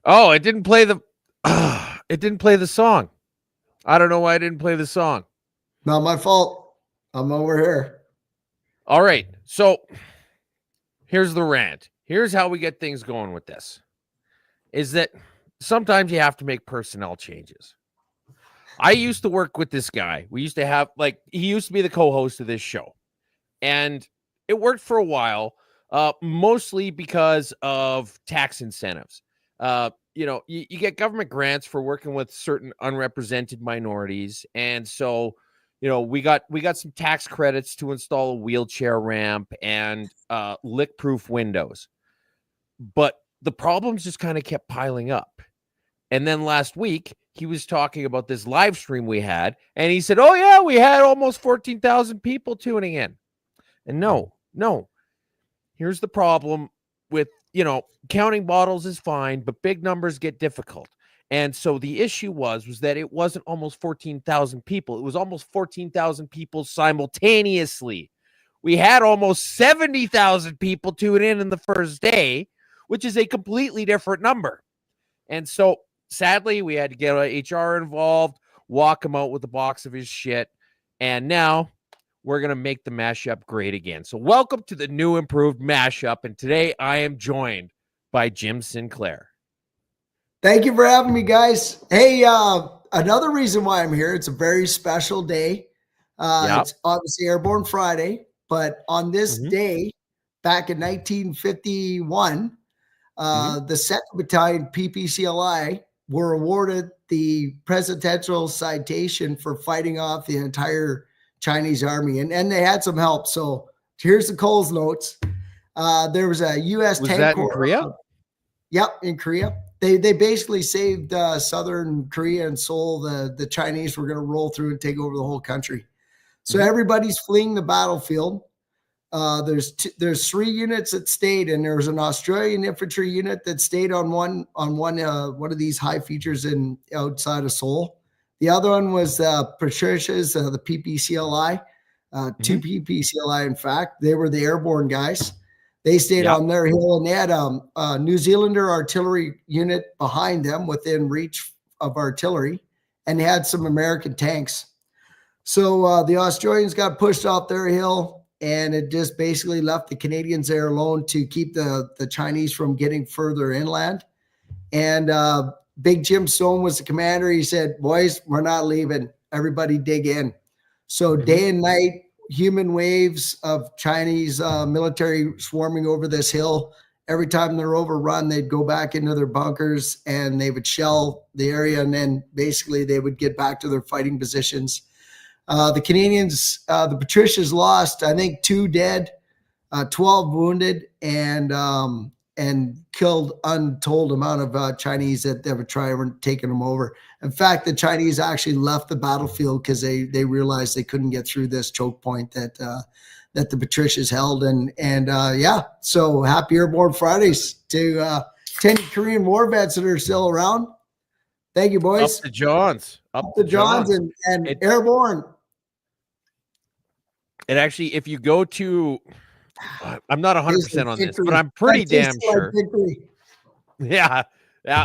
Oh, it didn't play the it didn't play the song. I don't know why I didn't play the song. Not my fault. I'm over here. All right. So here's the rant. Here's how we get things going with this. Is that sometimes you have to make personnel changes. I used to work with this guy. We used to have he used to be the co-host of this show. And it worked for a while, mostly because of tax incentives. You get government grants for working with certain unrepresented minorities, and so we got some tax credits to install a wheelchair ramp and lick-proof windows. But the problems just kind of kept piling up. And then last week, he was talking about this live stream we had, and he said, "Oh yeah, we had almost 14,000 people tuning in." And no. Here's the problem with, counting bottles is fine, but big numbers get difficult. And so the issue was that it wasn't almost 14,000 people. It was almost 14,000 people simultaneously. We had almost 70,000 people tune in the first day, which is a completely different number. And so sadly, we had to get HR involved, walk him out with a box of his shit. And now we're going to make the Mashup great again. So welcome to the new improved Mashup. And today I am joined by Jim Sinclair. Thank you for having me, guys. Hey, another reason why I'm here, it's a very special day. It's obviously Airborne Friday, but on this day, back in 1951, the 2nd Battalion PPCLI were awarded the Presidential Citation for fighting off the entire Chinese army, and they had some help. So here's the Coles notes. There was a U.S. Was tank that corps. In Korea? Yep, in Korea. They basically saved southern Korea and Seoul. The Chinese were going to roll through and take over the whole country. So everybody's fleeing the battlefield. There's 3 units that stayed, and there was an Australian infantry unit that stayed on one of these high features in outside of Seoul. The other one was Patricia's, the PPCLI, 2 PPCLI, in fact. They were the airborne guys. They stayed on their hill, and they had a New Zealander artillery unit behind them within reach of artillery, and they had some American tanks. So the Australians got pushed off their hill, and it just basically left the Canadians there alone to keep the Chinese from getting further inland. And Big Jim Stone was the commander. He said, "Boys, we're not leaving. Everybody dig in." So day and night, human waves of Chinese military swarming over this hill. Every time they're overrun, they'd go back into their bunkers and they would shell the area, and then basically they would get back to their fighting positions. The Canadians, the Patricias, lost, I think, 2 dead, 12 wounded, and killed untold amount of Chinese that were trying taking them over. In fact, the Chinese actually left the battlefield because they realized they couldn't get through this choke point that the Patricias held. So happy Airborne Fridays to 10 Korean war vets that are still around. Thank you, boys. Up to Johns. Up to Johns and Airborne. And actually, if you go to, I'm not 100% on this, but I'm pretty damn sure. Yeah.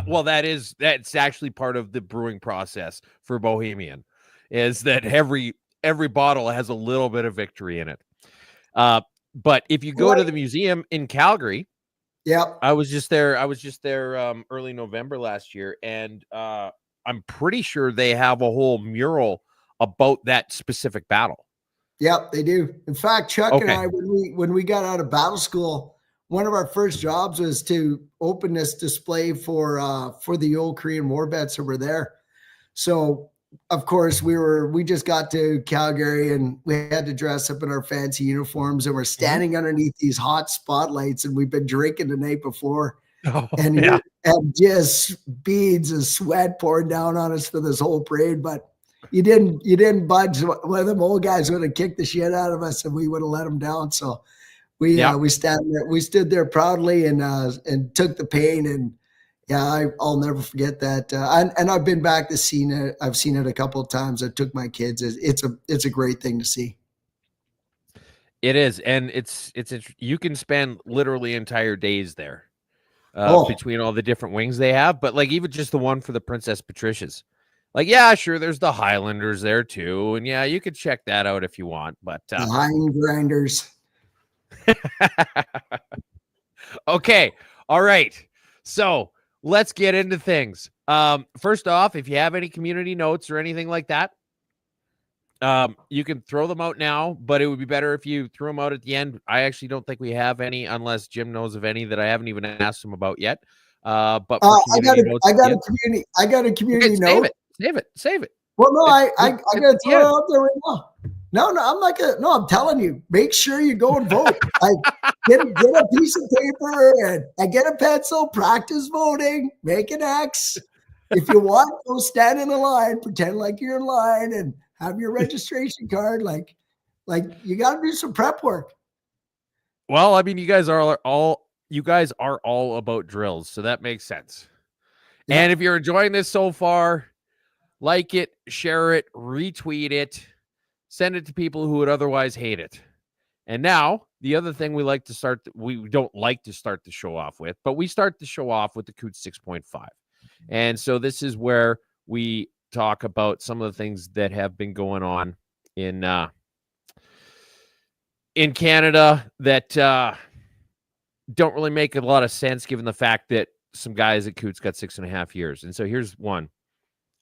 Well, that's actually part of the brewing process for Bohemian, is that every bottle has a little bit of victory in it. But if you go to the museum in Calgary, I was just there early November last year, and I'm pretty sure they have a whole mural about that specific battle. Yep, they do. In fact, Chuck and I, when we got out of battle school, one of our first jobs was to open this display for the old Korean war vets who were there. So, of course, we just got to Calgary, and we had to dress up in our fancy uniforms, and we're standing underneath these hot spotlights, and we've been drinking the night before, and just beads of sweat pouring down on us for this whole parade, but you didn't budge. One of them old guys would have kicked the shit out of us, and we would have let them down. So we stood there proudly and took the pain. And I'll never forget that. And I've been back to see it. I've seen it a couple of times. I took my kids. It's a great thing to see. It is, and it's you can spend literally entire days there. between all the different wings they have. But like even just the one for the Princess Patricia's. Like, yeah, sure, there's the Highlanders there too. And yeah, you could check that out if you want. But the Hind Grinders. Okay. All right. So let's get into things. First off, if you have any community notes or anything like that, you can throw them out now, but it would be better if you threw them out at the end. I actually don't think we have any, unless Jim knows of any that I haven't even asked him about yet. But for community notes, I got a community note. Save it. Well, no, I gotta throw it out there right now. No, I'm not gonna. No, I'm telling you, make sure you go and vote. Get a piece of paper and get a pencil. Practice voting. Make an X. If you want, go stand in a line. Pretend like you're in line and have your registration card. Like you got to do some prep work. Well, I mean, you guys are all about drills, so that makes sense. Yeah. And if you're enjoying this so far, like it, share it, retweet it, send it to people who would otherwise hate it. And now, the other thing we don't like to start the show off with, but we start the show off with the Coots 6.5. And so this is where we talk about some of the things that have been going on in Canada that don't really make a lot of sense given the fact that some guys at Coots got 6.5 years. And so here's one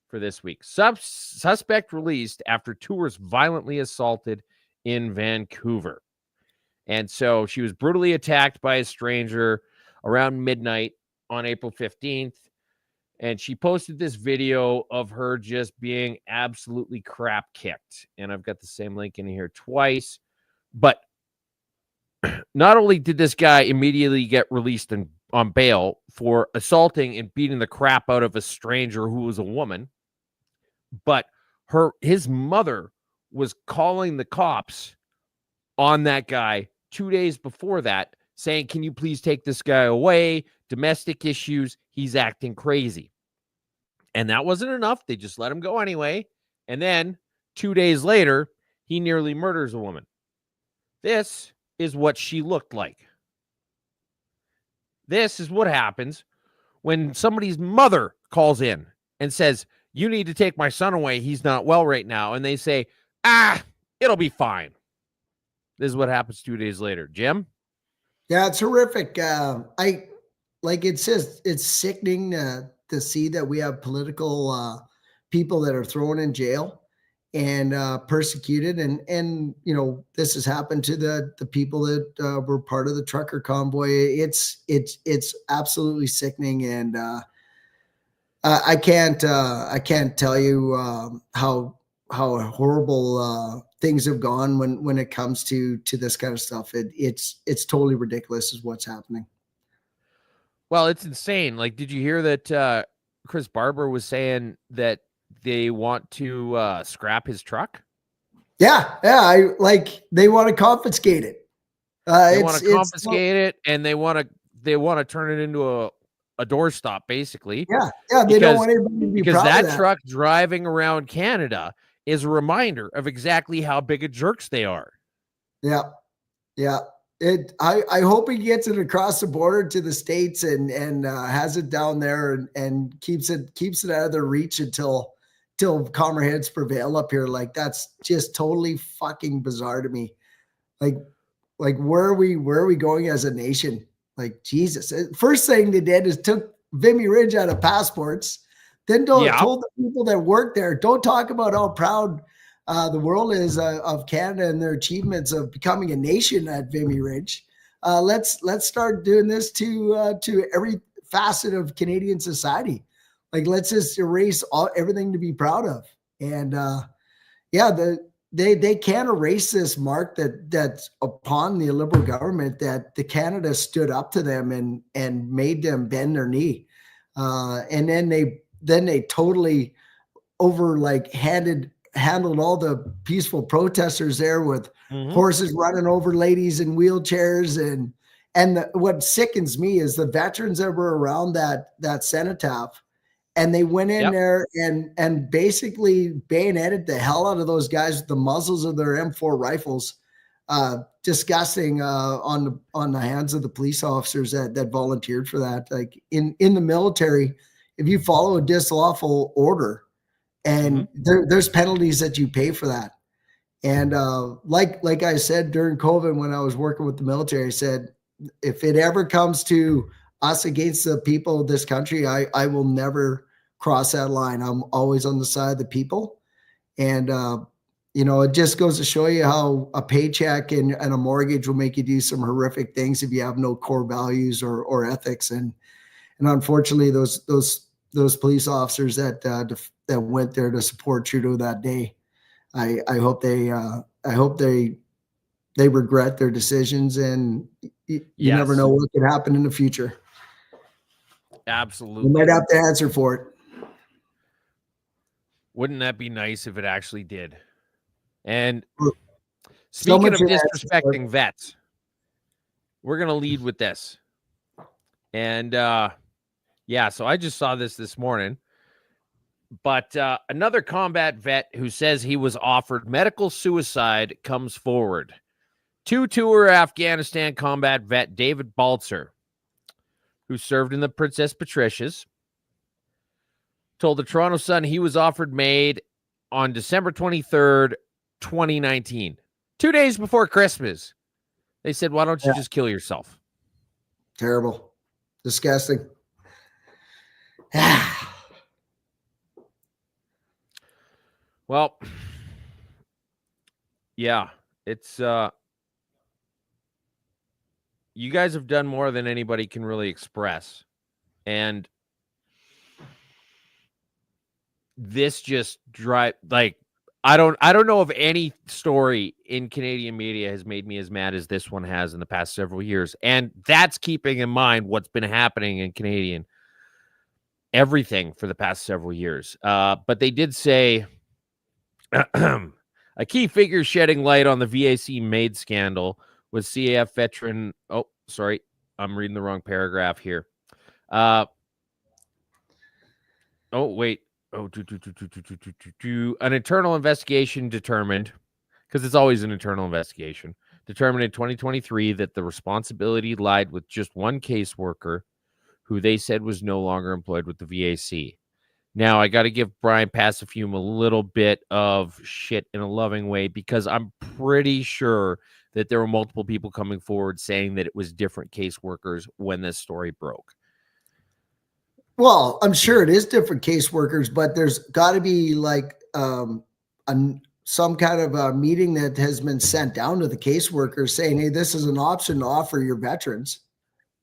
for this week. Suspect released after tours violently assaulted in Vancouver. And so she was brutally attacked by a stranger around midnight on April 15th. And she posted this video of her just being absolutely crap kicked. And I've got the same link in here twice. But not only did this guy immediately get released on bail for assaulting and beating the crap out of a stranger who was a woman, but his mother was calling the cops on that guy 2 days before that, saying, "Can you please take this guy away? Domestic issues. He's acting crazy." And that wasn't enough. They just let him go anyway. And then 2 days later, he nearly murders a woman. This is what she looked like. This is what happens when somebody's mother calls in and says, "You need to take my son away. He's not well right now." And they say, "It'll be fine." This is what happens 2 days later. Jim? Yeah, it's horrific. It's sickening to see that we have political people that are thrown in jail and persecuted. And this has happened to the people that were part of the trucker convoy. It's absolutely sickening. And I can't tell you how horrible things have gone when it comes to this kind of stuff. It's totally ridiculous is what's happening. Well, it's insane. Like, did you hear that Chris Barber was saying that they want to scrap his truck? Yeah. They want to confiscate it. They want to confiscate it, and they want to turn it into a doorstop, basically. Yeah. They don't want anybody to be because proud of that truck driving around Canada is a reminder of exactly how big of jerks they are. Yeah. I hope he gets it across the border to the States and has it down there and keeps it out of their reach until calmer heads prevail up here. Like, that's just totally fucking bizarre to me. Like where are we going as a nation? Like, Jesus. First thing they did is took Vimy Ridge out of passports. Then told the people that work there, don't talk about how proud the world is of Canada and their achievements of becoming a nation at Vimy Ridge. Let's start doing this to every facet of Canadian society. Like, let's just erase everything to be proud of. And they can't erase this mark that's upon the Liberal government, that the Canada stood up to them and made them bend their knee. And then they totally handled all the peaceful protesters there with horses running over ladies in wheelchairs. And what sickens me is the veterans that were around that cenotaph, and they went in there and basically bayoneted the hell out of those guys with the muzzles of their M4 rifles. disgusting on the hands of the police officers that volunteered for that. Like in the military, if you follow a dislawful order, and there's penalties that you pay for that. And like I said during COVID when I was working with the military, I said, if it ever comes to us against the people of this country, I will never cross that line. I'm always on the side of the people. And it just goes to show you how a paycheck and a mortgage will make you do some horrific things if you have no core values or ethics. And unfortunately, those police officers that went there to support Trudeau that day, I hope they regret their decisions, and you never know what could happen in the future. Absolutely. You might have to answer for it. Wouldn't that be nice if it actually did? And speaking of disrespecting vets, we're going to lead with this. And so I just saw this morning. But another combat vet who says he was offered medical suicide comes forward. Two-tour Afghanistan combat vet David Baltzer, who served in the Princess Patricias, told the Toronto Sun he was offered MAID on December 23rd, 2019. 2 days before Christmas. They said, why don't you just kill yourself? Terrible. Disgusting. Well, yeah, it's you guys have done more than anybody can really express. And this just I don't know of any story in Canadian media has made me as mad as this one has in the past several years. And that's keeping in mind what's been happening in Canadian everything for the past several years. But they did say a key figure shedding light on the VAC MAID scandal was CAF veteran. Oh, sorry. I'm reading the wrong paragraph here. An internal investigation determined, because it's always an internal investigation, determined in 2023 that the responsibility lied with just one caseworker who they said was no longer employed with the VAC. Now, I got to give Brian Passafume a little bit of shit in a loving way, because I'm pretty sure that there were multiple people coming forward saying that it was different caseworkers when this story broke. Well, I'm sure it is different caseworkers, but there's got to be like some kind of a meeting that has been sent down to the caseworkers saying, hey, this is an option to offer your veterans.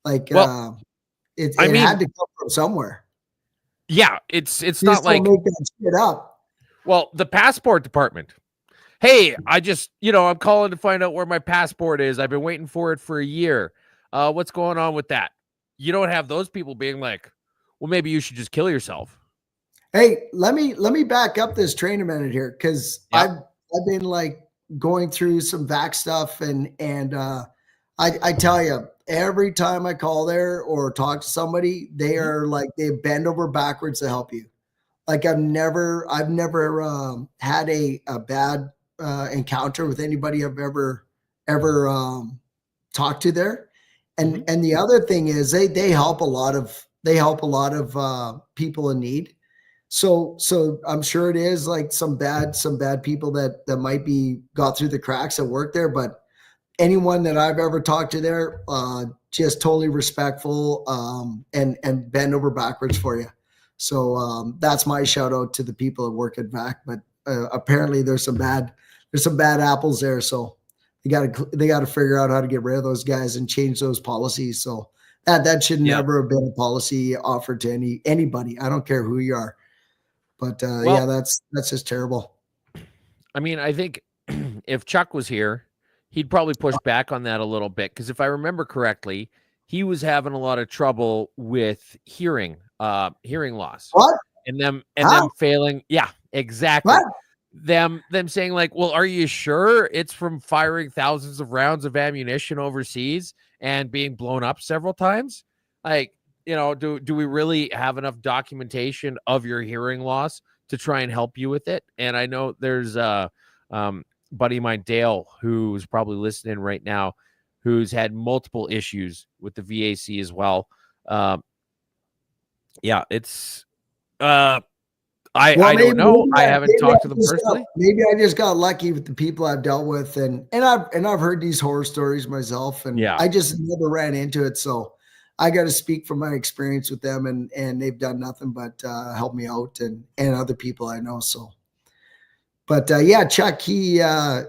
Like, it had to come from somewhere. Yeah, it's not like make that shit up. Well, the passport department. Hey, I'm calling to find out where my passport is. I've been waiting for it for a year. What's going on with that? You don't have those people being like, well, maybe you should just kill yourself. Hey, let me back up this train a minute here, because I've been like going through some VAC stuff, and I tell you, every time I call there or talk to somebody, they are like, they bend over backwards to help you. Like I've never had a bad encounter with anybody I've ever talked to there. And the other thing is they help a lot of people in need. So I'm sure it is like some bad people that might be got through the cracks that work there, but anyone that I've ever talked to there, just totally respectful, and bend over backwards for you. So that's my shout out to the people that work at VAC. But apparently there's some bad apples there. So they got to figure out how to get rid of those guys and change those policies. So that should never have been a policy offered to anybody. I don't care who you are. But that's just terrible. I mean, I think if Chuck was here, he'd probably push back on that a little bit, because if I remember correctly, he was having a lot of trouble with hearing loss. What? And them failing. Yeah, exactly. What? Them saying like, well, are you sure it's from firing thousands of rounds of ammunition overseas and being blown up several times? Like, do we really have enough documentation of your hearing loss to try and help you with it? And I know there's buddy of mine, Dale, who's probably listening right now, who's had multiple issues with the VAC as well. Yeah, it's I don't know. I haven't talked to them personally. Maybe I just got lucky with the people I've dealt with, and I've heard these horror stories myself, and Yeah. I just never ran into it. So I got to speak from my experience with them, and they've done nothing but help me out, and other people I know. So, but yeah, Chuck, he has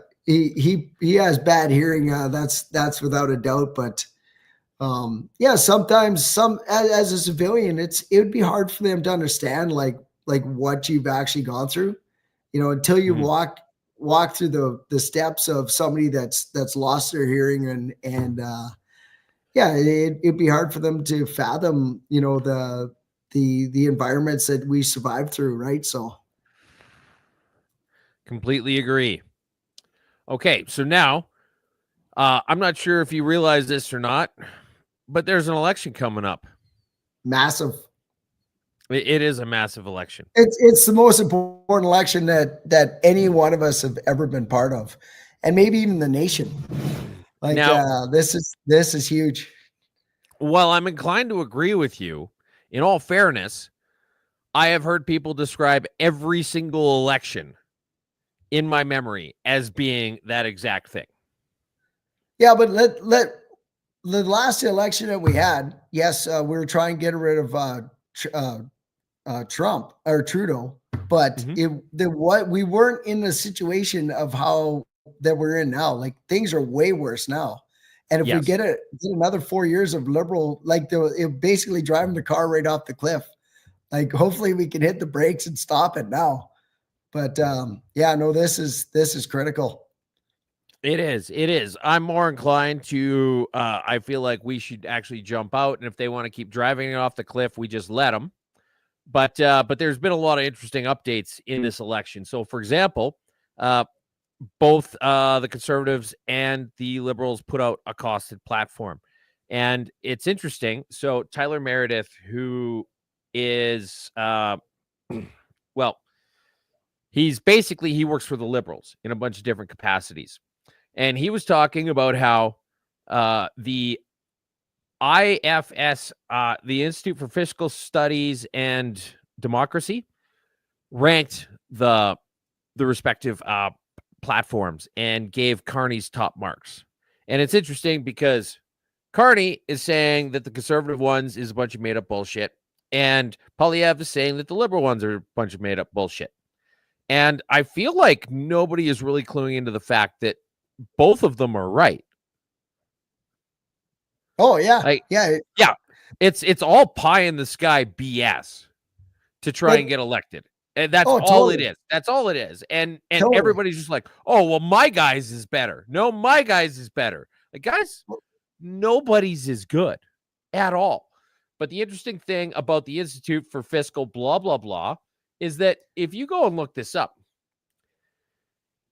bad hearing. That's without a doubt. But yeah, sometimes as a civilian, it would be hard for them to understand like what you've actually gone through, until you walk through the steps of somebody that's lost their hearing, and yeah, it'd be hard for them to fathom, the environments that we survived through, right? So completely agree. Okay, so now I'm not sure if you realize this or not, but there's an election coming up. Massive. It is a massive election. It's the most important election that any one of us have ever been part of, and maybe even the nation. Like now, this is huge. Well, I'm inclined to agree with you. In all fairness, I have heard people describe every single election in my memory as being that exact thing. Yeah, but let the last election that we had, yes, we were trying to get rid of Trump or Trudeau, but we weren't in the situation of how that we're in now. Like things are way worse now. And if we get another 4 years of liberal, like it basically driving the car right off the cliff. Like hopefully we can hit the brakes and stop it now. But yeah, no, this is critical. It is. I'm more inclined to. I feel like we should actually jump out, and if they want to keep driving it off the cliff, we just let them. But there's been a lot of interesting updates in this election. So, for example, both the Conservatives and the Liberals put out a costed platform, and it's interesting. So, Tyler Meredith, who is well, he works for the Liberals in a bunch of different capacities. And he was talking about how the IFS, the Institute for Fiscal Studies and Democracy, ranked the respective platforms and gave Carney's top marks. And it's interesting because Carney is saying that the conservative ones is a bunch of made up bullshit, and Poilievre is saying that the liberal ones are a bunch of made up bullshit. And I feel like nobody is really cluing into the fact that both of them are right. Oh yeah. Yeah. It's all pie in the sky BS to try and get elected. And that's all it is. That's all it is. And everybody's just like, oh, well, my guys is better. No, my guys is better. Like, guys, nobody's is good at all. But the interesting thing about the Institute for Fiscal blah, blah, blah is that if you go and look this up,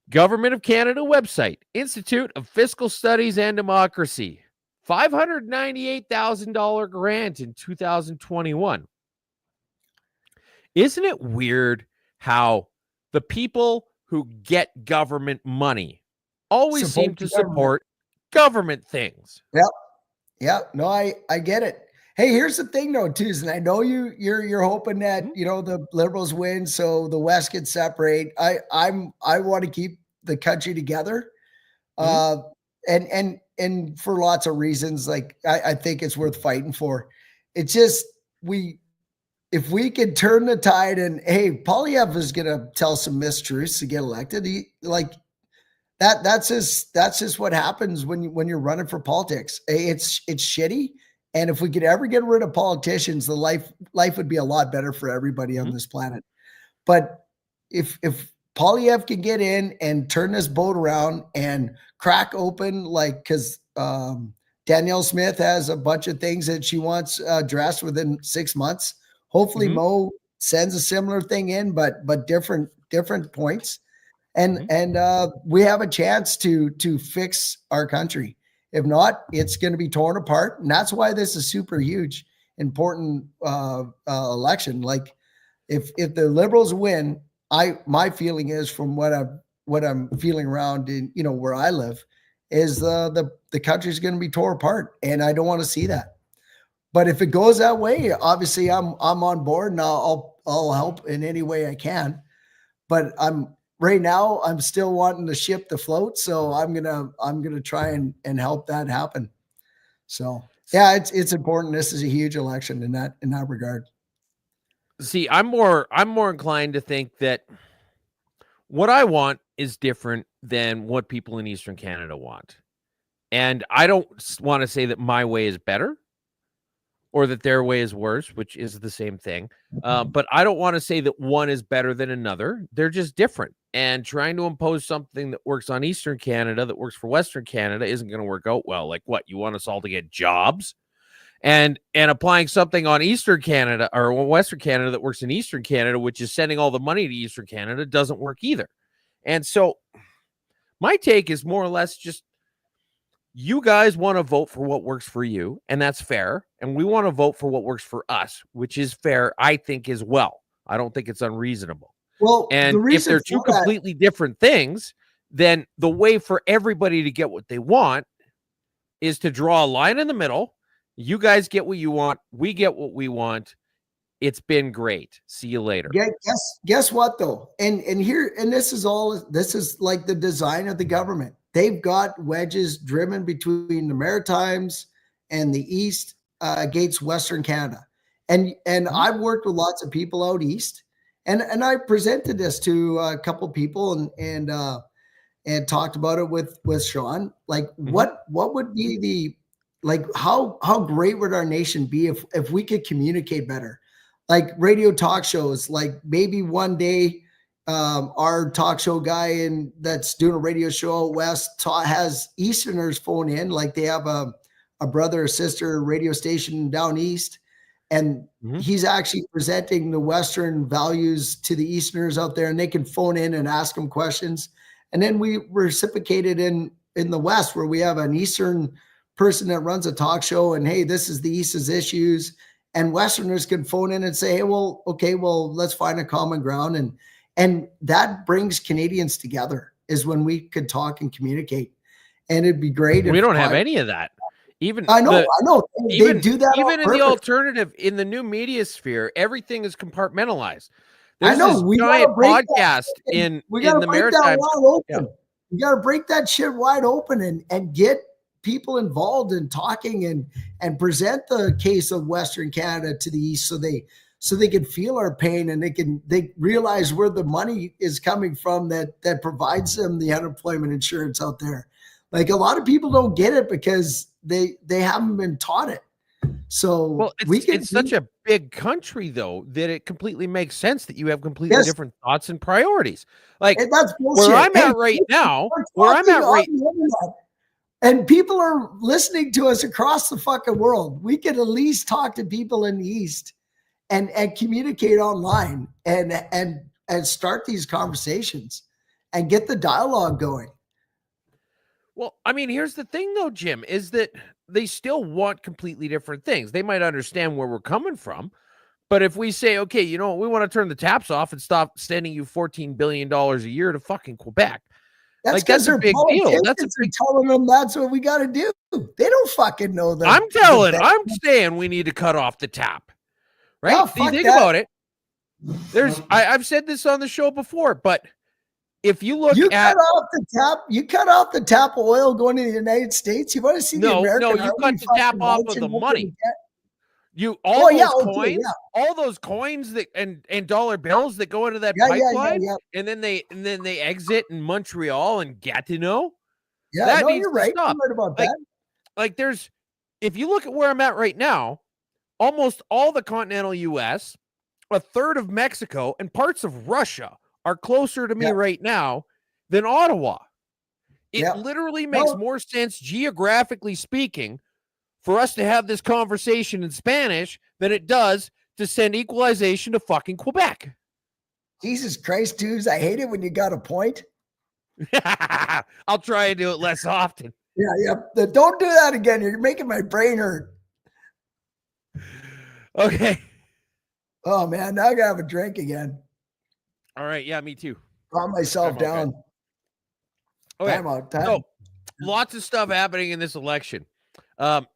Government of Canada website, Institute of Fiscal Studies and Democracy, $598,000 grant in 2021. Isn't it weird how the people who get government money always seem to support government things? Yep. Yeah. No, I get it. Hey, here's the thing though, too, and I know you're hoping that the Liberals win, so the West can separate. I want to keep the country together, and for lots of reasons. Like I think it's worth fighting for. It's just if we can turn the tide, and hey, Poilievre is gonna tell some mistruths to get elected. That's just what happens when you're running for politics. It's shitty. And if we could ever get rid of politicians, the life would be a lot better for everybody on this planet. But if Poilievre can get in and turn this boat around and crack open, because Danielle Smith has a bunch of things that she wants addressed within 6 months. Hopefully Mo sends a similar thing in, but different points. And we have a chance to fix our country. If not, it's going to be torn apart. And that's why this is super huge, important election. Like if the Liberals win, my feeling is from what what I'm feeling around in, where I live is the country's going to be torn apart, and I don't want to see that. But if it goes that way, obviously I'm on board, and I'll help in any way I can. But right now I'm still wanting the ship to float, so I'm gonna try and help that happen. So yeah, it's important. This is a huge election in that regard. See, I'm more inclined to think that what I want is different than what people in Eastern Canada want. And I don't want to say that my way is better or that their way is worse, which is the same thing. But I don't want to say that one is better than another. They're just different. And trying to impose something that works on Eastern Canada that works for Western Canada isn't going to work out well. Like what? You want us all to get jobs? And applying something on Eastern Canada or Western Canada that works in Eastern Canada, which is sending all the money to Eastern Canada, doesn't work either. And so my take is more or less just you guys want to vote for what works for you, and that's fair. And we want to vote for what works for us, which is fair, I think, as well. I don't think it's unreasonable. Well, and if they're two completely different things, then the way for everybody to get what they want is to draw a line in the middle. You guys get what you want. We get what we want. It's been great. See you later. Guess what though? And this is like the design of the government. They've got wedges driven between the Maritimes and the East against Western Canada. And I've worked with lots of people out East, and I presented this to a couple of people and talked about it with Sean. Like what would be how great would our nation be if we could communicate better? Like radio talk shows, like maybe one day our talk show guy that's doing a radio show out west has Easterners phone in, like they have a brother or sister radio station down east, and he's actually presenting the Western values to the Easterners out there, and they can phone in and ask them questions. And then we reciprocate it in the West, where we have an Eastern person that runs a talk show, and hey, this is the East's issues. And Westerners can phone in and say, hey, well, okay, well, let's find a common ground. And that brings Canadians together, is when we could talk and communicate. And it'd be great. We don't have any of that. I know. They do that. Even in the alternative, in the new media sphere, everything is compartmentalized. There's this giant podcast in the Maritimes. We got to break that shit wide open and get people involved in talking and present the case of Western Canada to the East, so they can feel our pain, and they realize where the money is coming from that provides them the unemployment insurance out there. Like, a lot of people don't get it because they haven't been taught it. So it's such a big country though that it completely makes sense that you have completely different thoughts and priorities. Like, that's bullshit. Where I'm at right now. And people are listening to us across the fucking world. We could at least talk to people in the East and communicate online and start these conversations and get the dialogue going. Well, I mean, here's the thing though, Jim, is that they still want completely different things. They might understand where we're coming from, but if we say, okay, we want to turn the taps off and stop sending you $14 billion a year to fucking Quebec. That's a big deal. That's telling them that's what we got to do. They don't fucking know that. I'm saying we need to cut off the tap. Right? Oh, you think about it. I've said this on the show before, but if you look cut off the tap of oil going to the United States. You want to see the American Army? No, you cut the tap off of the money. All those coins that and dollar bills that go into that pipeline, and then they exit in Montreal and Gatineau. Yeah, you're right. Stop. You're right about that. Like if you look at where I'm at right now, almost all the continental U.S., a third of Mexico, and parts of Russia are closer to me right now than Ottawa. It literally makes more sense geographically speaking for us to have this conversation in Spanish than it does to send equalization to fucking Quebec. Jesus Christ, dudes. I hate it when you got a point. I'll try and do it less often. Yeah. Don't do that again. You're making my brain hurt. Okay. Oh, man. Now I got to have a drink again. All right. Yeah, me too. Calm myself down. Okay. Time out. Time. So lots of stuff happening in this election.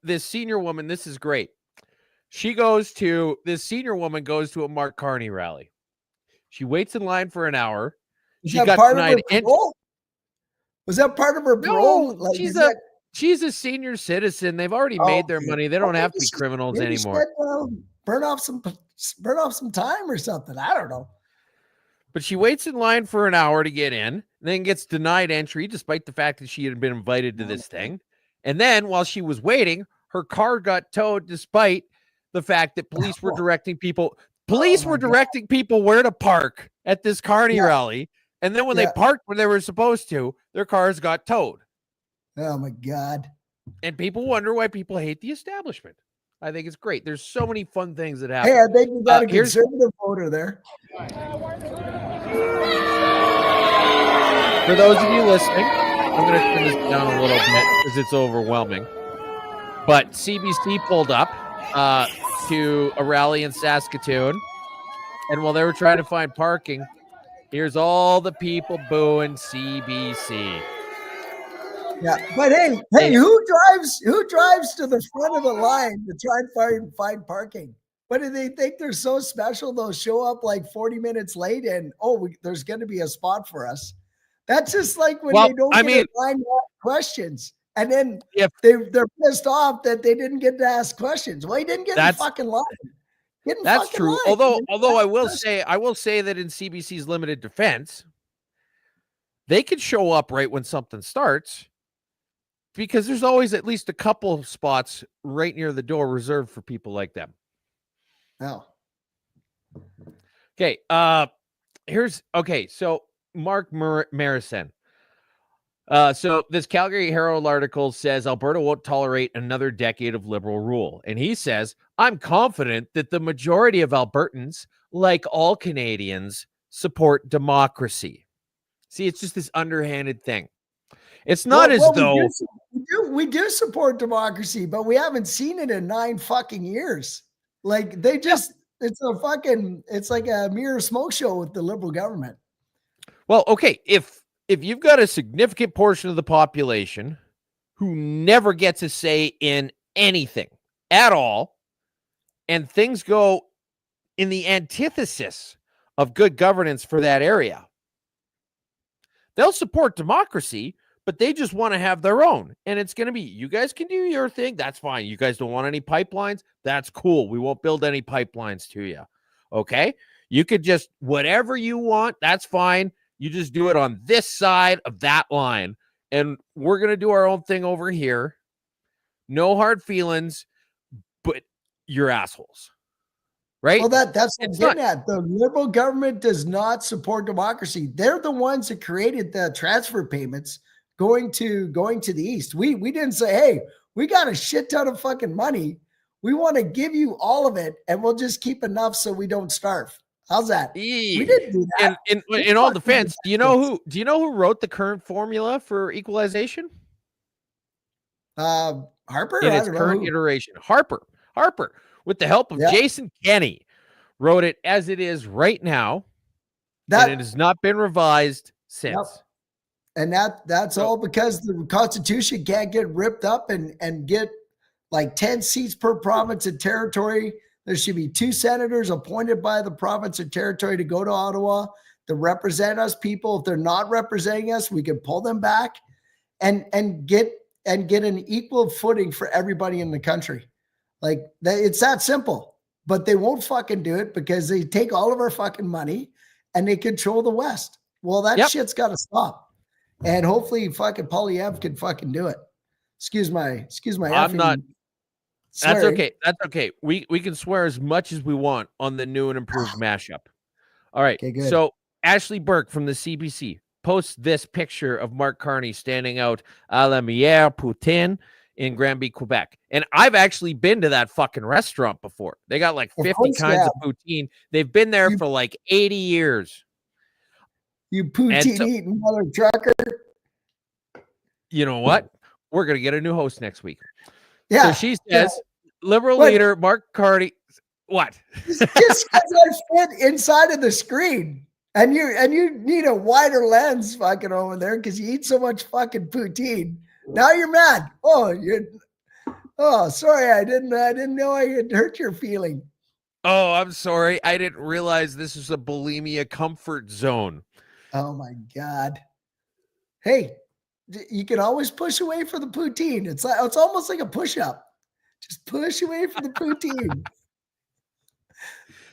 This senior woman, this is great. This senior woman goes to a Mark Carney rally. She waits in line for an hour. Is She that got part of her denied parole? Was that part of her parole? No, she's a senior citizen. They've already made their money. They don't have to be criminals anymore. Burn off some time or something. I don't know. But she waits in line for an hour to get in, then gets denied entry despite the fact that she had been invited to this thing. And then while she was waiting, her car got towed despite the fact that police were directing people. Police were directing people where to park at this Carney rally. And then when they parked where they were supposed to, their cars got towed. Oh my God. And people wonder why people hate the establishment. I think it's great. There's so many fun things that happen. Hey, I think we got a conservative voter there. For those of you listening, I'm going to turn this down a little bit because it's overwhelming. But CBC pulled up to a rally in Saskatoon. And while they were trying to find parking, here's all the people booing CBC. Yeah, but hey, who drives to the front of the line to try and find parking? What do they think they're so special? They'll show up like 40 minutes late and there's going to be a spot for us. That's just like when they don't get in line to ask questions, and then they're pissed off that they didn't get to ask questions. Well, he didn't get in fucking line. That's true. Although I will say that in CBC's limited defense, they could show up right when something starts, because there's always at least a couple spots right near the door reserved for people like them. Oh. Okay. So Mark Marison. So this Calgary Herald article says Alberta won't tolerate another decade of Liberal rule. And he says, I'm confident that the majority of Albertans, like all Canadians, support democracy. See, it's just this underhanded thing. It's not though we do support democracy, but we haven't seen it in 9 fucking years. Like it's like a mirror smoke show with the Liberal government. Well, okay, if you've got a significant portion of the population who never gets a say in anything at all, and things go in the antithesis of good governance for that area, they'll support democracy, but they just want to have their own. And it's going to be, you guys can do your thing. That's fine. You guys don't want any pipelines. That's cool. We won't build any pipelines to you. Okay. You could just, whatever you want. That's fine. You just do it on this side of that line. And we're going to do our own thing over here. No hard feelings, but you're assholes. Right? Well, that's what I'm getting at. The Liberal government does not support democracy. They're the ones that created the transfer payments going to the East. We didn't say, hey, we got a shit ton of fucking money. We want to give you all of it, and we'll just keep enough so we don't starve. How's that? We didn't do that. In all defense, do you know who wrote the current formula for equalization? Harper? In its current iteration. Harper, with the help of Jason Kenney, wrote it as it is right now. And it has not been revised since. Yep. And that's all because the Constitution can't get ripped up and get like 10 seats per province and territory. There should be 2 senators appointed by the province or territory to go to Ottawa to represent us people. If they're not representing us, we can pull them back and get an equal footing for everybody in the country. Like it's that simple, but they won't fucking do it because they take all of our fucking money and they control the West. Well, that shit's got to stop. And hopefully fucking Polyev can fucking do it. Excuse my I'm not. swearing. That's okay. We can swear as much as we want on the new and improved mashup. All right. Okay, good. So Ashley Burke from the CBC posts this picture of Mark Carney standing out à la Mière Poutine in Granby, Quebec. And I've actually been to that fucking restaurant before. They got like 50 kinds of poutine. They've been there for like 80 years. You poutine eating mother trucker. You know what? We're going to get a new host next week. Yeah. So she says, Liberal leader Mark Carney. What? Just because I fit inside of the screen. And you need a wider lens fucking over there because you eat so much fucking poutine. Now you're mad. Sorry, I didn't know I had hurt your feeling. Oh, I'm sorry. I didn't realize this is a bulimia comfort zone. Oh my God. Hey, you can always push away for the poutine. It's almost like a push-up. Just push away from the poutine.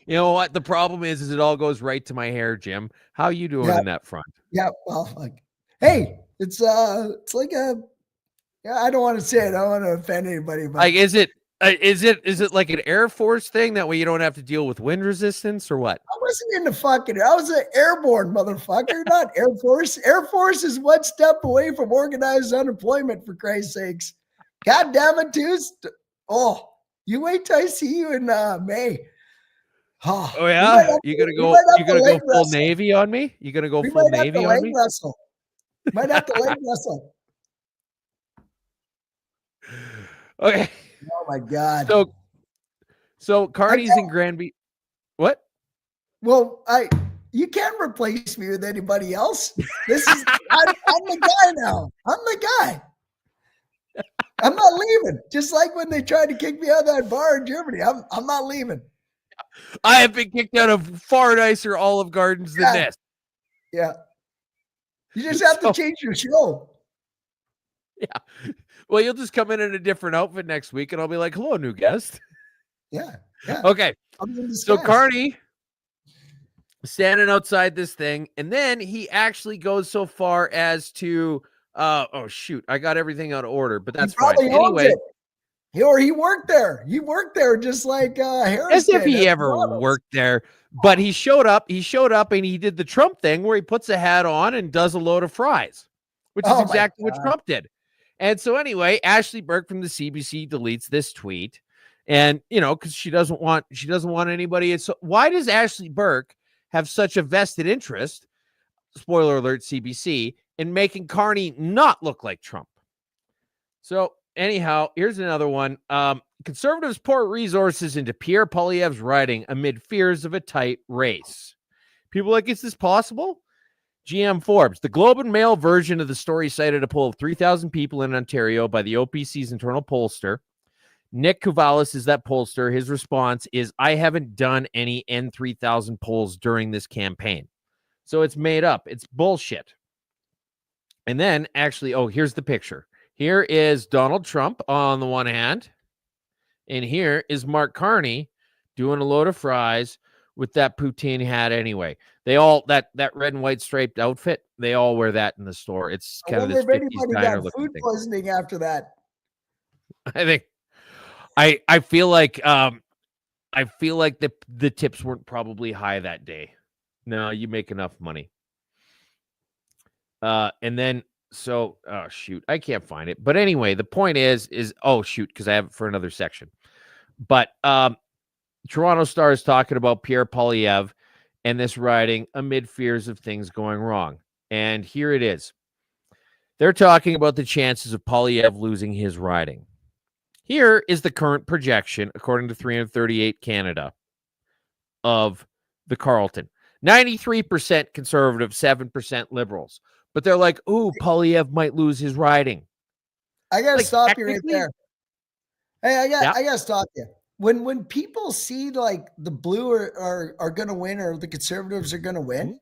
You know what? The problem is it all goes right to my hair, Jim. How you doing in that front? Yeah, well, hey, it's like I don't want to say it. I don't want to offend anybody, but like, is it like an Air Force thing? That way you don't have to deal with wind resistance or what? I wasn't in the fucking, I was an airborne motherfucker, not Air Force. Air Force is one step away from organized unemployment, for Christ's sakes. God damn it, dudes. Oh, you wait till I see you in May. Oh yeah, you gonna go full Navy on me? You gonna go full Navy on me? Might have to leg wrestle. Okay. Oh my God. So Carney's in Granby. What? Well, you can't replace me with anybody else. This is I'm the guy now. I'm the guy. I'm not leaving. Just like when they tried to kick me out of that bar in Germany. I'm not leaving. I have been kicked out of far nicer Olive Gardens than this. Yeah. You just have to change your show. Yeah. Well, you'll just come in a different outfit next week and I'll be like, hello, new guest. Yeah. Okay. So Carney standing outside this thing, and then he actually goes so far as to oh shoot, I got everything out of order, but that's fine. Anyway, he worked there. He worked there just like Harris. As if he ever worked there. But he showed up and he did the Trump thing where he puts a hat on and does a load of fries, which is exactly what Trump did. And so anyway, Ashley Burke from the CBC deletes this tweet. And because she doesn't want anybody. So why does Ashley Burke have such a vested interest, spoiler alert, CBC, in making Carney not look like Trump? So anyhow, here's another one. Conservatives pour resources into Pierre Poilievre's riding amid fears of a tight race. People like, is this possible? GM Forbes. The Globe and Mail version of the story cited a poll of 3,000 people in Ontario by the OPC's internal pollster. Nick Kuvalis is that pollster. His response is, I haven't done any N3000 polls during this campaign. So it's made up. It's bullshit. And then actually, here's the picture. Here is Donald Trump on the one hand. And here is Mark Carney doing a load of fries with that poutine hat anyway. They all, that red and white striped outfit, they all wear that in the store. It's kind of this 50s diner looking food poisoning after that. I think I feel like the tips weren't probably high that day. No, you make enough money. And then so shoot, I can't find it. But anyway, the point is because I have it for another section. But Toronto Star is talking about Pierre Poilievre and this riding amid fears of things going wrong. And here it is. They're talking about the chances of Poilievre losing his riding. Here is the current projection, according to 338 Canada, of the Carleton. 93% conservative, 7% liberals. But they're like, ooh, Poilievre might lose his riding. I got to stop you right there. Hey, I got to stop you. When people see like the blue are going to win or the conservatives are going to win,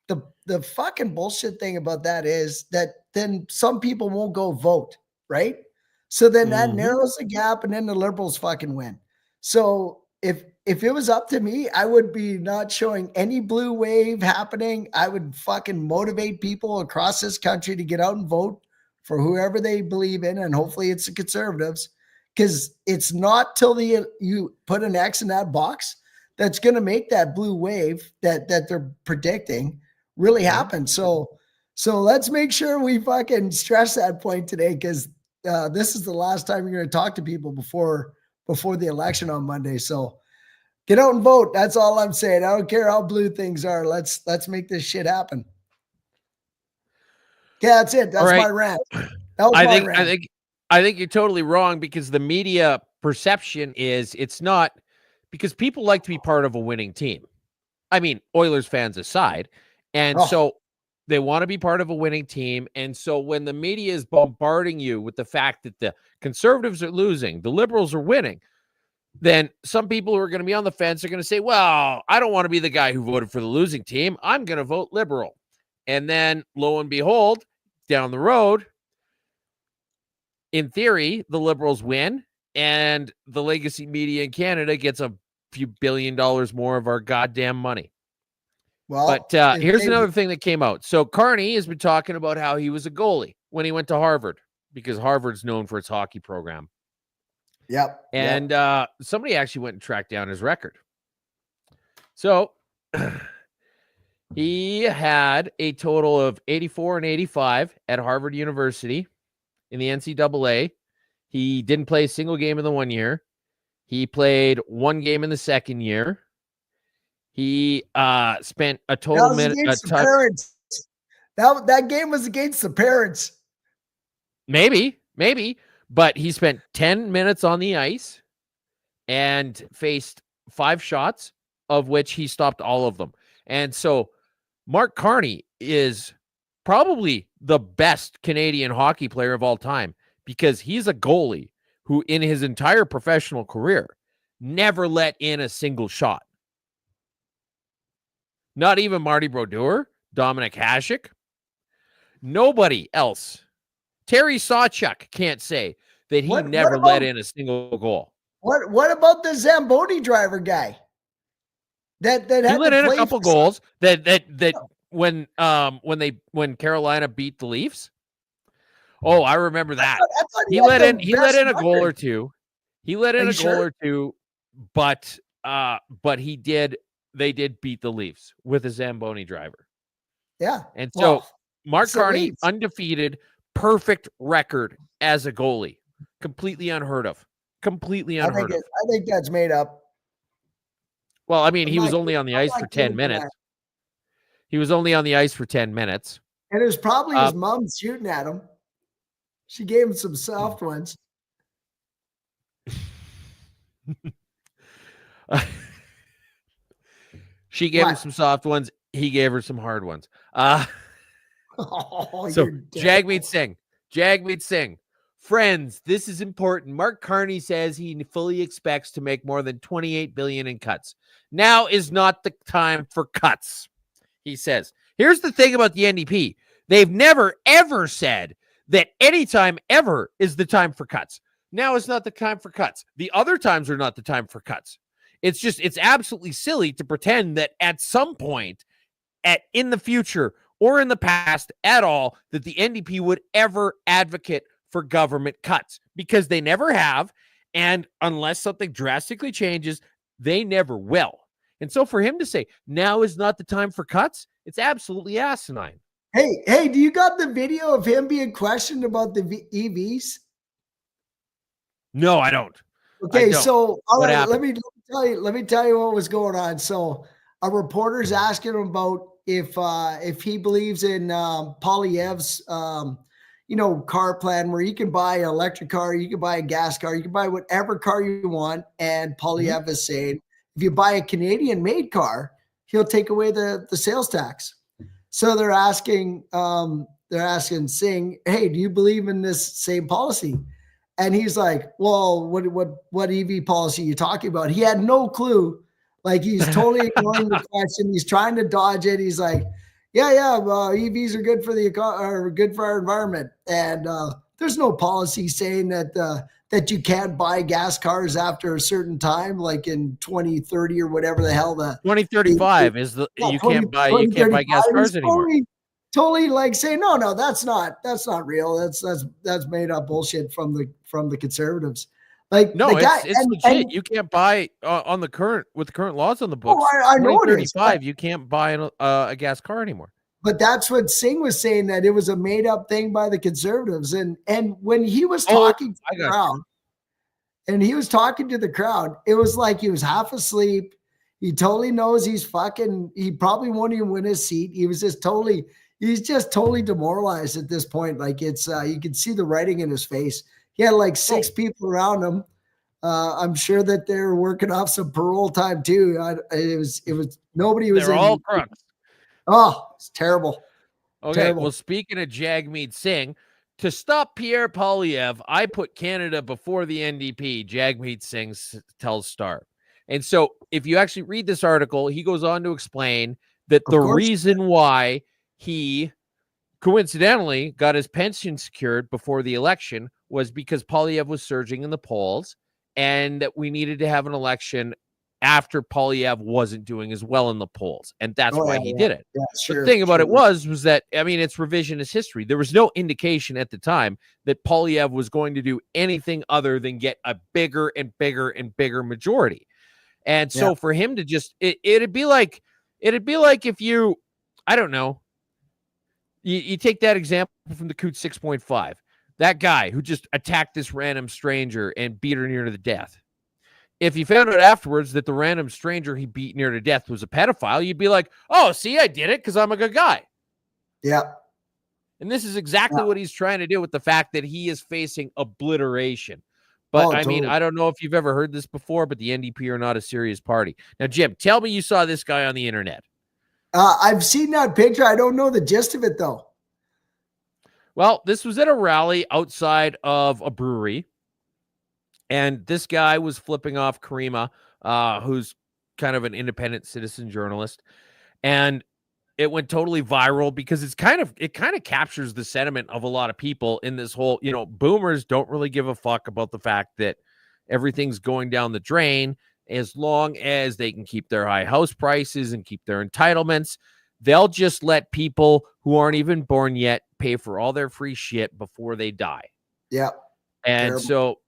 the fucking bullshit thing about that is that then some people won't go vote, right? So then that narrows the gap and then the liberals fucking win. So if it was up to me, I would be not showing any blue wave happening. I would fucking motivate people across this country to get out and vote for whoever they believe in. And hopefully it's the conservatives. Because it's not till you put an X in that box that's going to make that blue wave that they're predicting really happen. So let's make sure we fucking stress that point today, because this is the last time you're going to talk to people before the election on Monday. So get out and vote. That's all I'm saying. I don't care how blue things are. Let's make this shit happen. Okay, that's it. That's my rant. That was my rant. I think you're totally wrong, because the media perception is it's not, because people like to be part of a winning team. I mean, Oilers fans aside. And Oh. so they want to be part of a winning team. And so when the media is bombarding you with the fact that the Conservatives are losing, the Liberals are winning, then some people who are going to be on the fence are going to say, well, I don't want to be the guy who voted for the losing team. I'm going to vote Liberal. And then lo and behold, down the road, in theory, the Liberals win and the legacy media in Canada gets a few $1 billion more of our goddamn money. Well, but here's another thing that came out. So Carney has been talking about how he was a goalie when he went to Harvard, because Harvard's known for its hockey program. Yep. And somebody actually went and tracked down his record. So he had a total of 84 and 85 at Harvard University in the NCAA. He didn't play a single game in the 1 year. He played 1 game in the 2nd year. He spent a total minute. That game was against the Parents. Maybe, but he spent 10 minutes on the ice and faced 5 shots, of which he stopped all of them. And so Mark Carney is probably the best Canadian hockey player of all time, because he's a goalie who in his entire professional career never let in a single shot. Not even Marty Brodeur, Dominic Hasek, nobody else. Terry Sawchuk can't say that he never let in a single goal. What about the Zamboni driver guy? That he let in a couple goals that when Carolina beat the Leafs. Oh, I remember that. I thought he let in a goal or two. He let in a goal or two, but they did beat the Leafs with a Zamboni driver. Yeah. And so Mark Carney, undefeated, perfect record as a goalie. Completely unheard of. I think that's made up. Well, I mean, he was only on the ice for 10 minutes. He was only on the ice for 10 minutes. And it was probably his mom shooting at him. She gave him some soft ones. She gave him some soft ones. He gave her some hard ones. So Jagmeet Singh. Friends, this is important. Mark Carney says he fully expects to make more than $28 billion in cuts. Now is not the time for cuts, he says. Here's the thing about the NDP. They've never, ever said that any time ever is the time for cuts. Now is not the time for cuts. The other times are not the time for cuts. It's absolutely silly to pretend that at some point in the future or in the past at all that the NDP would ever advocate for government cuts, because they never have. And unless something drastically changes, they never will. And so for him to say now is not the time for cuts, it's absolutely asinine. Hey, do you got the video of him being questioned about the EVs? No, I don't. Okay, so all right, let me tell you what was going on. So a reporter's asking him about if he believes in Poilievre's car plan, where you can buy an electric car, you can buy a gas car, you can buy whatever car you want. And Poilievre is saying, if you buy a Canadian-made car, he'll take away the sales tax. So they're asking Singh, hey, do you believe in this same policy? And he's like, well, what EV policy are you talking about? He had no clue. Like, he's totally ignoring the question. He's trying to dodge it. He's like, EVs are good for good for our environment. And there's no policy saying that you can't buy gas cars after a certain time, like in 2030 or whatever the hell. 2035 is the you can't buy gas cars anymore. Totally like saying no, that's not real. That's made up bullshit from the Conservatives. Like, no, it's legit. You can't buy with the current laws on the books. Oh, I know 2035, you can't buy a gas car anymore. But that's what Singh was saying, that it was a made up thing by the Conservatives. And when he was talking to the crowd, it was like he was half asleep. He totally knows he probably won't even win his seat. He's just totally demoralized at this point. Like, it's you can see the writing in his face. He had like 6 people around him. I'm sure that they're working off some parole time too. It was nobody was They're all crooks. Oh, it's terrible. Okay, Terrible. well, speaking of Jagmeet Singh, to stop Pierre Poilievre, I put Canada before the NDP, Jagmeet Singh tells Star. And so if you actually read this article, he goes on to explain that the reason why he coincidentally got his pension secured before the election was because Poilievre was surging in the polls and that we needed to have an election after Poilievre wasn't doing as well in the polls. And that's why he did it. Yeah, sure, the thing about it was that, I mean, it's revisionist history. There was no indication at the time that Poilievre was going to do anything other than get a bigger and bigger and bigger majority. And so for him to just, it'd be like if you, I don't know, you take that example from the Coot 6.5, that guy who just attacked this random stranger and beat her near to the death. If you found out afterwards that the random stranger he beat near to death was a pedophile, you'd be like, oh, see, I did it because I'm a good guy. Yeah. And this is exactly what he's trying to do with the fact that he is facing obliteration. But I mean, I don't know if you've ever heard this before, but the NDP are not a serious party. Now, Jim, tell me you saw this guy on the internet. I've seen that picture. I don't know the gist of it, though. Well, this was at a rally outside of a brewery. And this guy was flipping off Karima, who's kind of an independent citizen journalist. And it went totally viral because it kind of captures the sentiment of a lot of people in this whole, boomers don't really give a fuck about the fact that everything's going down the drain. As long as they can keep their high house prices and keep their entitlements, they'll just let people who aren't even born yet pay for all their free shit before they die. Yeah. And so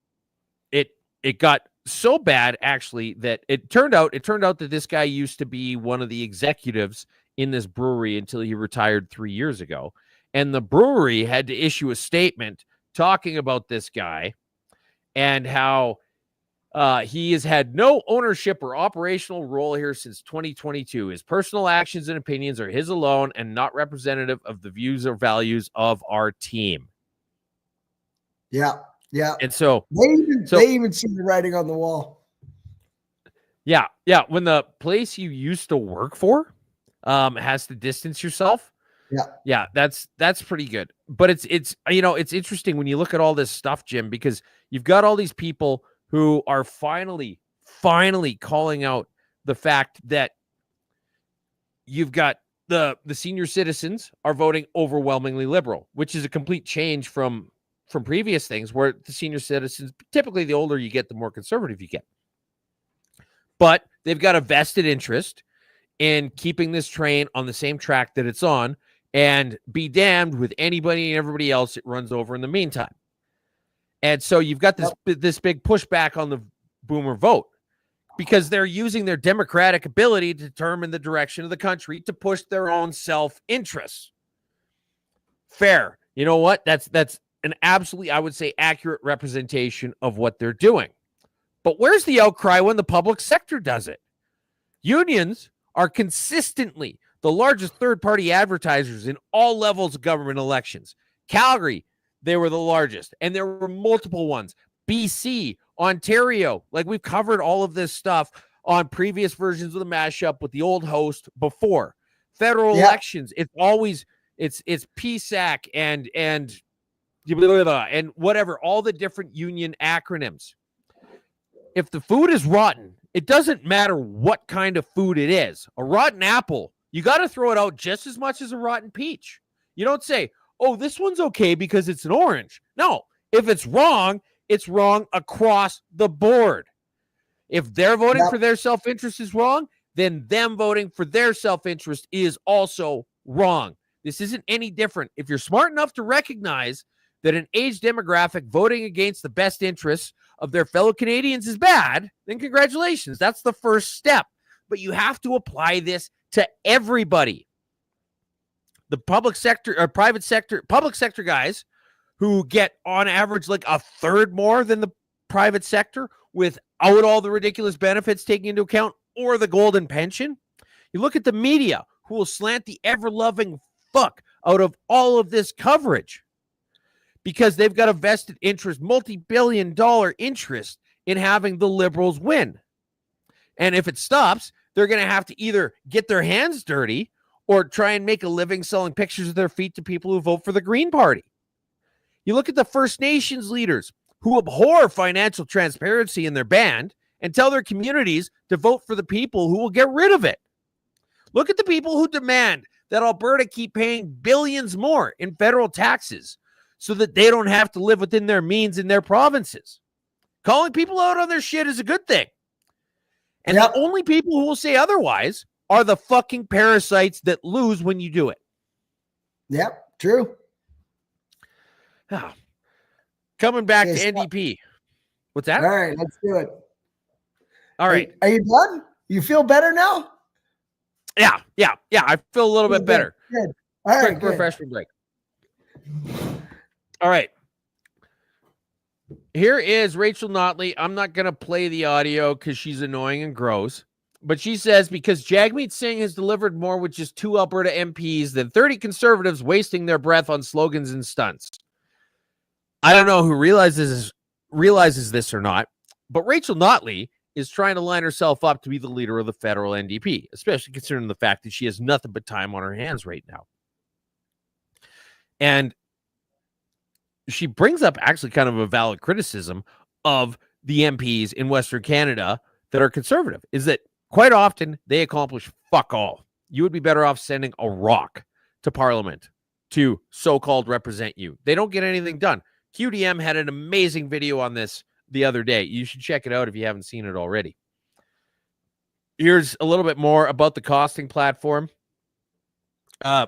it got so bad, actually, that it turned out that this guy used to be one of the executives in this brewery until he retired 3 years ago. And the brewery had to issue a statement talking about this guy and how he has had no ownership or operational role here since 2022. His personal actions and opinions are his alone and not representative of the views or values of our team. Yeah. Yeah. And so they even see the writing on the wall. Yeah. Yeah. When the place you used to work for has to distance yourself. Yeah. Yeah. That's pretty good. But it's interesting when you look at all this stuff, Jim, because you've got all these people who are finally calling out the fact that you've got the senior citizens are voting overwhelmingly liberal, which is a complete change from previous things where the senior citizens, typically the older you get, the more conservative you get. But they've got a vested interest in keeping this train on the same track that it's on, and be damned with anybody and everybody else it runs over in the meantime. And so you've got this big pushback on the boomer vote because they're using their democratic ability to determine the direction of the country to push their own self-interests. Fair. You know what? That's an absolutely, I would say, accurate representation of what they're doing. But where's the outcry when the public sector does it? Unions are consistently the largest third-party advertisers in all levels of government elections. Calgary, they were the largest, and there were multiple ones. BC, Ontario, like we've covered all of this stuff on previous versions of the Mashup with the old host before. Federal elections, it's always, it's PSAC and whatever, all the different union acronyms. If the food is rotten, it doesn't matter what kind of food it is. A rotten apple, you got to throw it out just as much as a rotten peach. You don't say, oh, this one's okay because it's an orange. No, if it's wrong across the board. If they're voting for their self-interest is wrong, then them voting for their self-interest is also wrong. This isn't any different. If you're smart enough to recognize that an age demographic voting against the best interests of their fellow Canadians is bad, then congratulations. That's the first step. But you have to apply this to everybody. The public sector or public sector guys who get on average like a third more than the private sector without all the ridiculous benefits taken into account or the golden pension. You look at the media who will slant the ever-loving fuck out of all of this coverage because they've got a vested interest, multi-billion-dollar interest in having the Liberals win. And if it stops, they're going to have to either get their hands dirty or try and make a living selling pictures of their feet to people who vote for the Green Party. You look at the First Nations leaders who abhor financial transparency in their band and tell their communities to vote for the people who will get rid of it. Look at the people who demand that Alberta keep paying billions more in federal taxes so that they don't have to live within their means in their provinces. Calling people out on their shit is a good thing. And the only people who will say otherwise are the fucking parasites that lose when you do it. Yep, true. Coming back to NDP. What's that? All right, let's do it. All right. Are you done? You feel better now? Yeah. I feel a little bit better. Good. All right, quick refreshment break. All right. Here is Rachel Notley. I'm not going to play the audio because she's annoying and gross. But she says, because Jagmeet Singh has delivered more with just 2 Alberta MPs than 30 Conservatives wasting their breath on slogans and stunts. I don't know who realizes this or not, but Rachel Notley is trying to line herself up to be the leader of the federal NDP, especially considering the fact that she has nothing but time on her hands right now. And she brings up actually kind of a valid criticism of the MPs in Western Canada that are conservative, is that quite often they accomplish fuck all. You would be better off sending a rock to Parliament to so-called represent you. They don't get anything done. QDM had an amazing video on this the other day. You should check it out if you haven't seen it already. Here's a little bit more about the costing platform.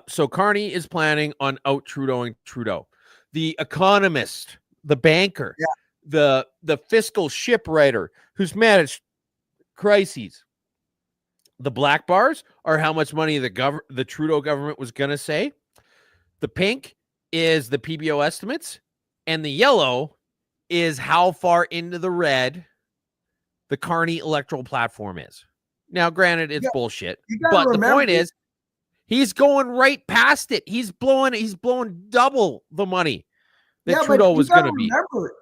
So Carney is planning on out Trudeauing Trudeau. The economist, the banker, the fiscal shipwriter who's managed crises. The black bars are how much money the Trudeau government was going to say. The pink is the PBO estimates. And the yellow is how far into the red the Carney electoral platform is. Now, granted, it's bullshit. But the point is, he's going right past it. He's blowing double the money that Trudeau was going to be.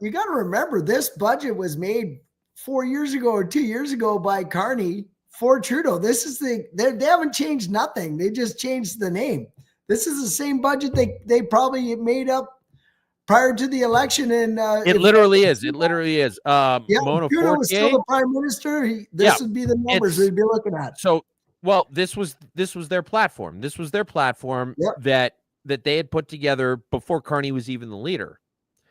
You got to remember, this budget was made 4 years ago or 2 years ago by Carney for Trudeau. This is they haven't changed nothing. They just changed the name. This is the same budget they probably made up prior to the election. And it literally is. Mona Trudeau was still the prime minister. This would be the numbers we'd be looking at. So, well, this was their platform. This was their platform that they had put together before Carney was even the leader.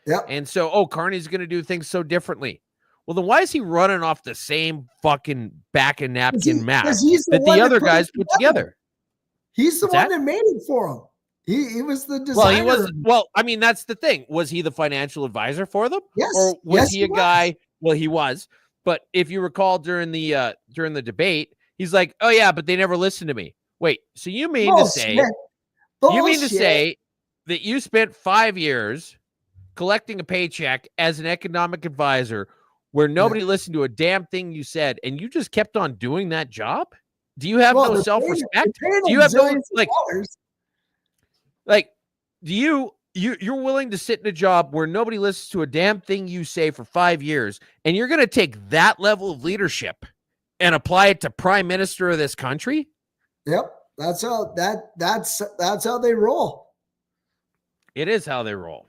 Yeah. And so, Carney's going to do things so differently. Well, then why is he running off the same fucking back and napkin map that the other guys put together? He's the one that made it for him. He was the designer. Well, I mean, that's the thing. Was he the financial advisor for them? Yes. Or was he a guy? Well, he was. But if you recall during the debate, he's like, "Oh yeah, but they never listened to me." Wait, so you mean to say that you spent 5 years collecting a paycheck as an economic advisor where nobody listened to a damn thing you said, and you just kept on doing that job? Do you have no self-respect? Do you have no you're willing to sit in a job where nobody listens to a damn thing you say for 5 years, and you're going to take that level of leadership and apply it to prime minister of this country? Yep. That's how they roll. It is how they roll.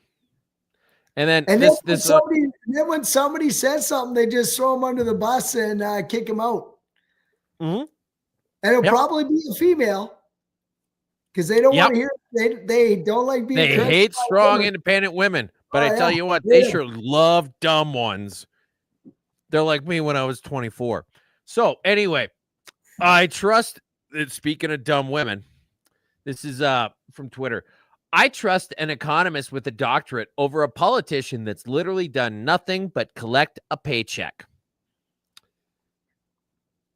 And then when somebody says something, they just throw them under the bus and kick them out. Mm-hmm. And it'll probably be a female because they don't want to hear. They don't like being. They hate strong, independent women. But I tell you what, they sure love dumb ones. They're like me when I was 24. So anyway, I trust. Speaking of dumb women, this is from Twitter. I trust an economist with a doctorate over a politician that's literally done nothing but collect a paycheck.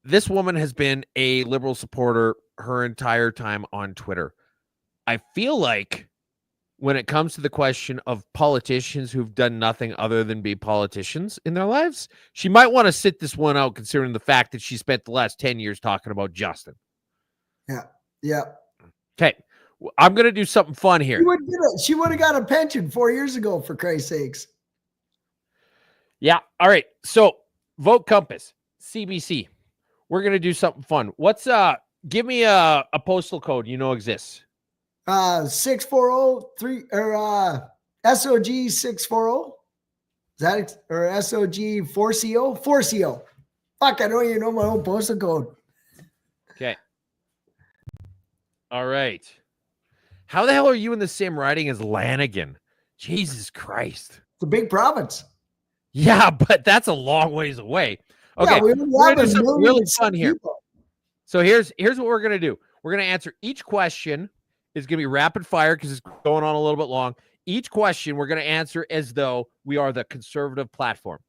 This woman has been a Liberal supporter her entire time on Twitter. I feel like when it comes to the question of politicians who've done nothing other than be politicians in their lives, she might want to sit this one out, considering the fact that she spent the last 10 years talking about Justin. Yeah. Okay. I'm going to do something fun here. She would have got a pension 4 years ago, for Christ's sakes. Yeah. All right. So Vote Compass, CBC. We're going to do something fun. What's give me a postal code you know exists. 6403 or SOG 640. Is that or SOG 4CO? 4CO. Fuck, I don't even know my own postal code. Okay. All right. How the hell are you in the same riding as Lanigan? Jesus Christ. It's a big province. Yeah, but that's a long ways away. Okay, Yeah, we're going to do something really fun here. People. So here's what we're going to do. We're going to answer each question. Is going to be rapid fire because it's going on a little bit long. Each question we're going to answer as though we are the conservative platform.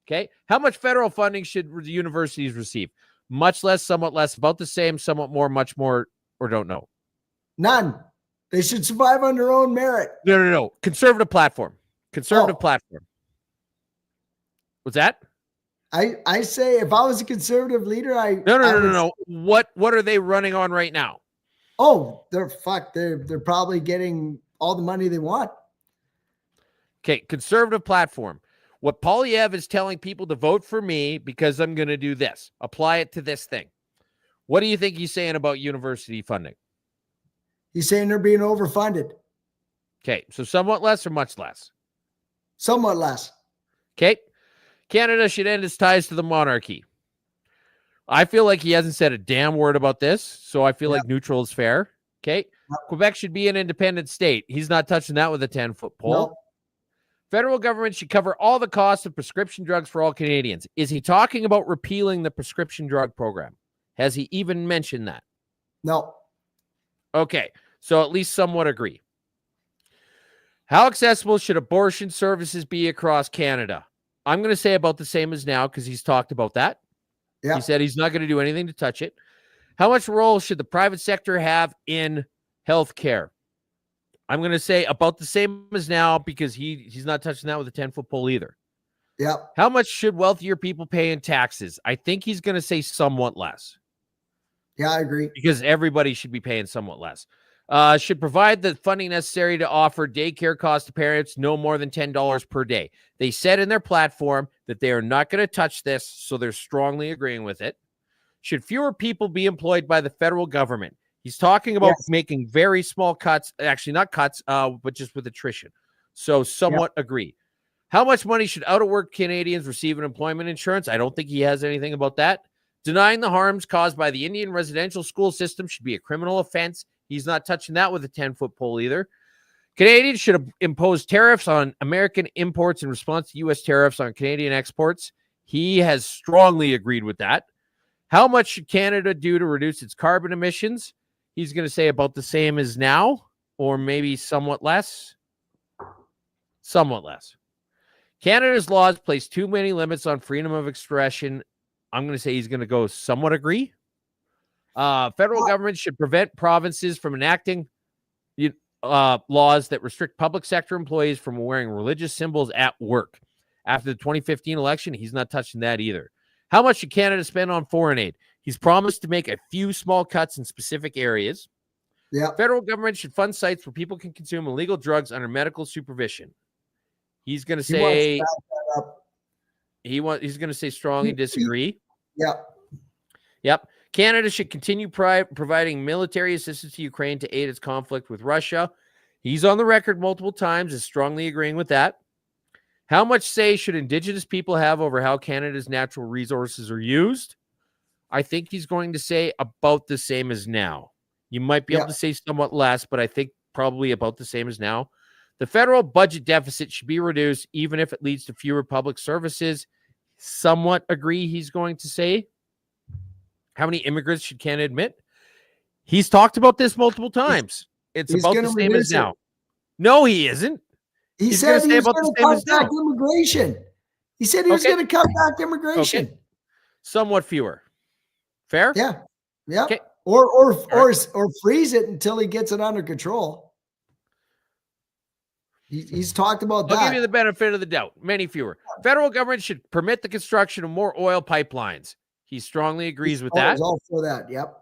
Okay? How much federal funding should the universities receive? Much less, somewhat less, about the same, somewhat more, much more, or don't know? None. They should survive on their own merit. No. Conservative platform. Conservative platform. What's that? I say if I was a conservative leader, No. What are they running on right now? Oh, they're fucked. They're probably getting all the money they want. Okay, conservative platform. What Polyev is telling people to vote for me because I'm going to do this. Apply it to this thing. What do you think he's saying about university funding? He's saying they're being overfunded. Okay, so somewhat less or much less? Somewhat less. Okay, Canada should end its ties to the monarchy. I feel like he hasn't said a damn word about this, so I feel like neutral is fair. Okay. Quebec should be an independent state. He's not touching that with a 10-foot pole. No. Federal government should cover all the costs of prescription drugs for all Canadians. Is he talking about repealing the prescription drug program? Has he even mentioned that? No. Okay, so at least somewhat agree. How accessible should abortion services be across Canada? I'm going to say about the same as now because he's talked about that. Yeah. He said he's not going to do anything to touch it. How much role should the private sector have in healthcare? I'm going to say about the same as now because he's not touching that with a 10-foot pole either. Yeah. How much should wealthier people pay in taxes? I think he's going to say somewhat less. Yeah, I agree. Because everybody should be paying somewhat less. Should provide the funding necessary to offer daycare costs to parents no more than $10 per day. They said in their platform that they are not going to touch this, so they're strongly agreeing with it. Should fewer people be employed by the federal government? He's talking about making very small cuts, actually not cuts, but just with attrition. So somewhat agree. How much money should out-of-work Canadians receive in employment insurance? I don't think he has anything about that. Denying the harms caused by the Indian residential school system should be a criminal offense. He's not touching that with a 10-foot pole either. Canadians should impose tariffs on American imports in response to U.S. tariffs on Canadian exports. He has strongly agreed with that. How much should Canada do to reduce its carbon emissions? He's going to say about the same as now, or maybe somewhat less. Somewhat less. Canada's laws place too many limits on freedom of expression. I'm going to say he's going to go somewhat agree. Federal government should prevent provinces from enacting laws that restrict public sector employees from wearing religious symbols at work. After the 2015 election, he's not touching that either. How much should Canada spend on foreign aid? He's promised to make a few small cuts in specific areas. Yeah. Federal government should fund sites where people can consume illegal drugs under medical supervision. He's going to say he's going to say strongly disagree. Yep. Canada should continue providing military assistance to Ukraine to aid its conflict with Russia. He's on the record multiple times as strongly agreeing with that. How much say should Indigenous people have over how Canada's natural resources are used? I think he's going to say about the same as now. You might be able to say somewhat less, but I think probably about the same as now. The federal budget deficit should be reduced, even if it leads to fewer public services. Somewhat agree, he's going to say. How many immigrants should Canada admit? He's talked about this multiple times. It's about the same as now. No, he isn't. He said he was going to cut back immigration. He said he was going to cut back immigration. Okay. Somewhat fewer. Fair? Yeah. Yeah. Okay. Or freeze it until he gets it under control. He's talked about that. I'll give you the benefit of the doubt. Many fewer. Federal government should permit the construction of more oil pipelines. He strongly agrees with that. He's all for that. Yep.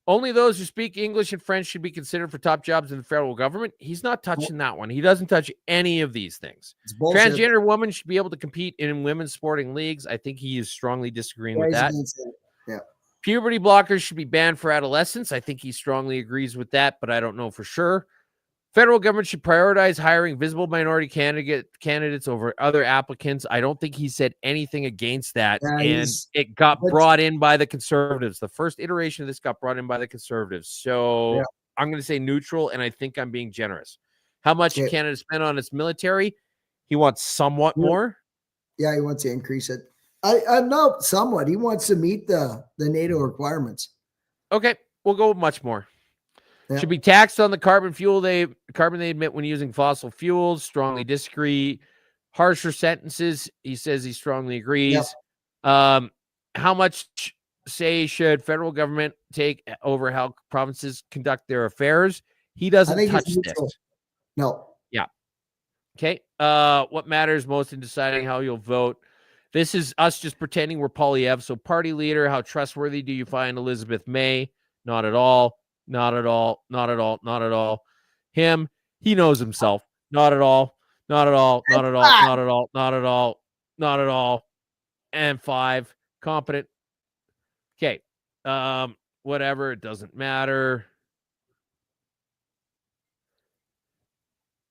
Only those who speak English and French should be considered for top jobs in the federal government. He's not touching that one. He doesn't touch any of these things. It's bullshit. Transgender women should be able to compete in women's sporting leagues. I think he is strongly disagreeing with he's that. against it. Yeah. Puberty blockers should be banned for adolescents. I think he strongly agrees with that, but I don't know for sure. Federal government should prioritize hiring visible minority candidates over other applicants. I don't think he said anything against that. And it got brought in by the conservatives. The first iteration of this got brought in by the conservatives. So I'm going to say neutral, and I think I'm being generous. How much can Canada spend on its military? He wants somewhat more. Yeah, he wants to increase it. I know somewhat. He wants to meet the NATO requirements. Okay, we'll go with much more. Yeah. Should be taxed on the carbon they emit when using fossil fuels. Strongly disagree. Harsher sentences. He says he strongly agrees. Yep. How much say should federal government take over how provinces conduct their affairs? He doesn't touch this. No. Yeah. Okay. What matters most in deciding how you'll vote? This is us just pretending we're Polyev. So party leader, how trustworthy do you find Elizabeth May? Not at all. Not at all. Not at all. Not at all. Him, he knows himself. Not at all. Not at all. Not at all. Not at all. Not at all. Not at all. And 5, competent. Okay. Whatever. It doesn't matter.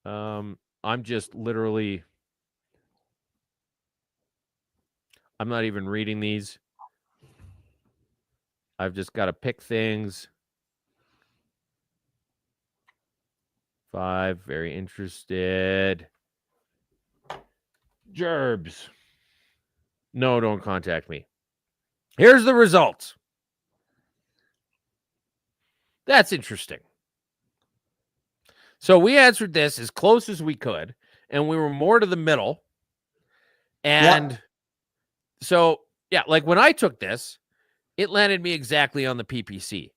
I'm just literally. I'm not even reading these. I've just got to pick things. 5, very interested. Gerbs. No, don't contact me. Here's the results. That's interesting. So we answered this as close as we could, and we were more to the middle. And so, like when I took this, it landed me exactly on the PPC.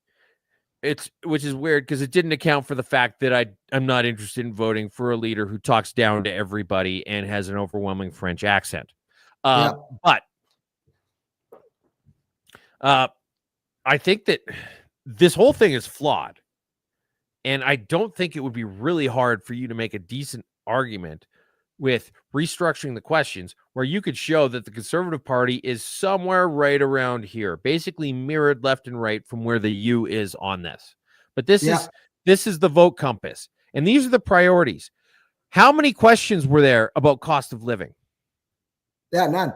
Which is weird because it didn't account for the fact that I'm not interested in voting for a leader who talks down to everybody and has an overwhelming French accent. But I think that this whole thing is flawed. And I don't think it would be really hard for you to make a decent argument with restructuring the questions where you could show that the Conservative Party is somewhere right around here, basically mirrored left and right from where the U is on this. But this is the vote compass. And these are the priorities. How many questions were there about cost of living? Yeah, none.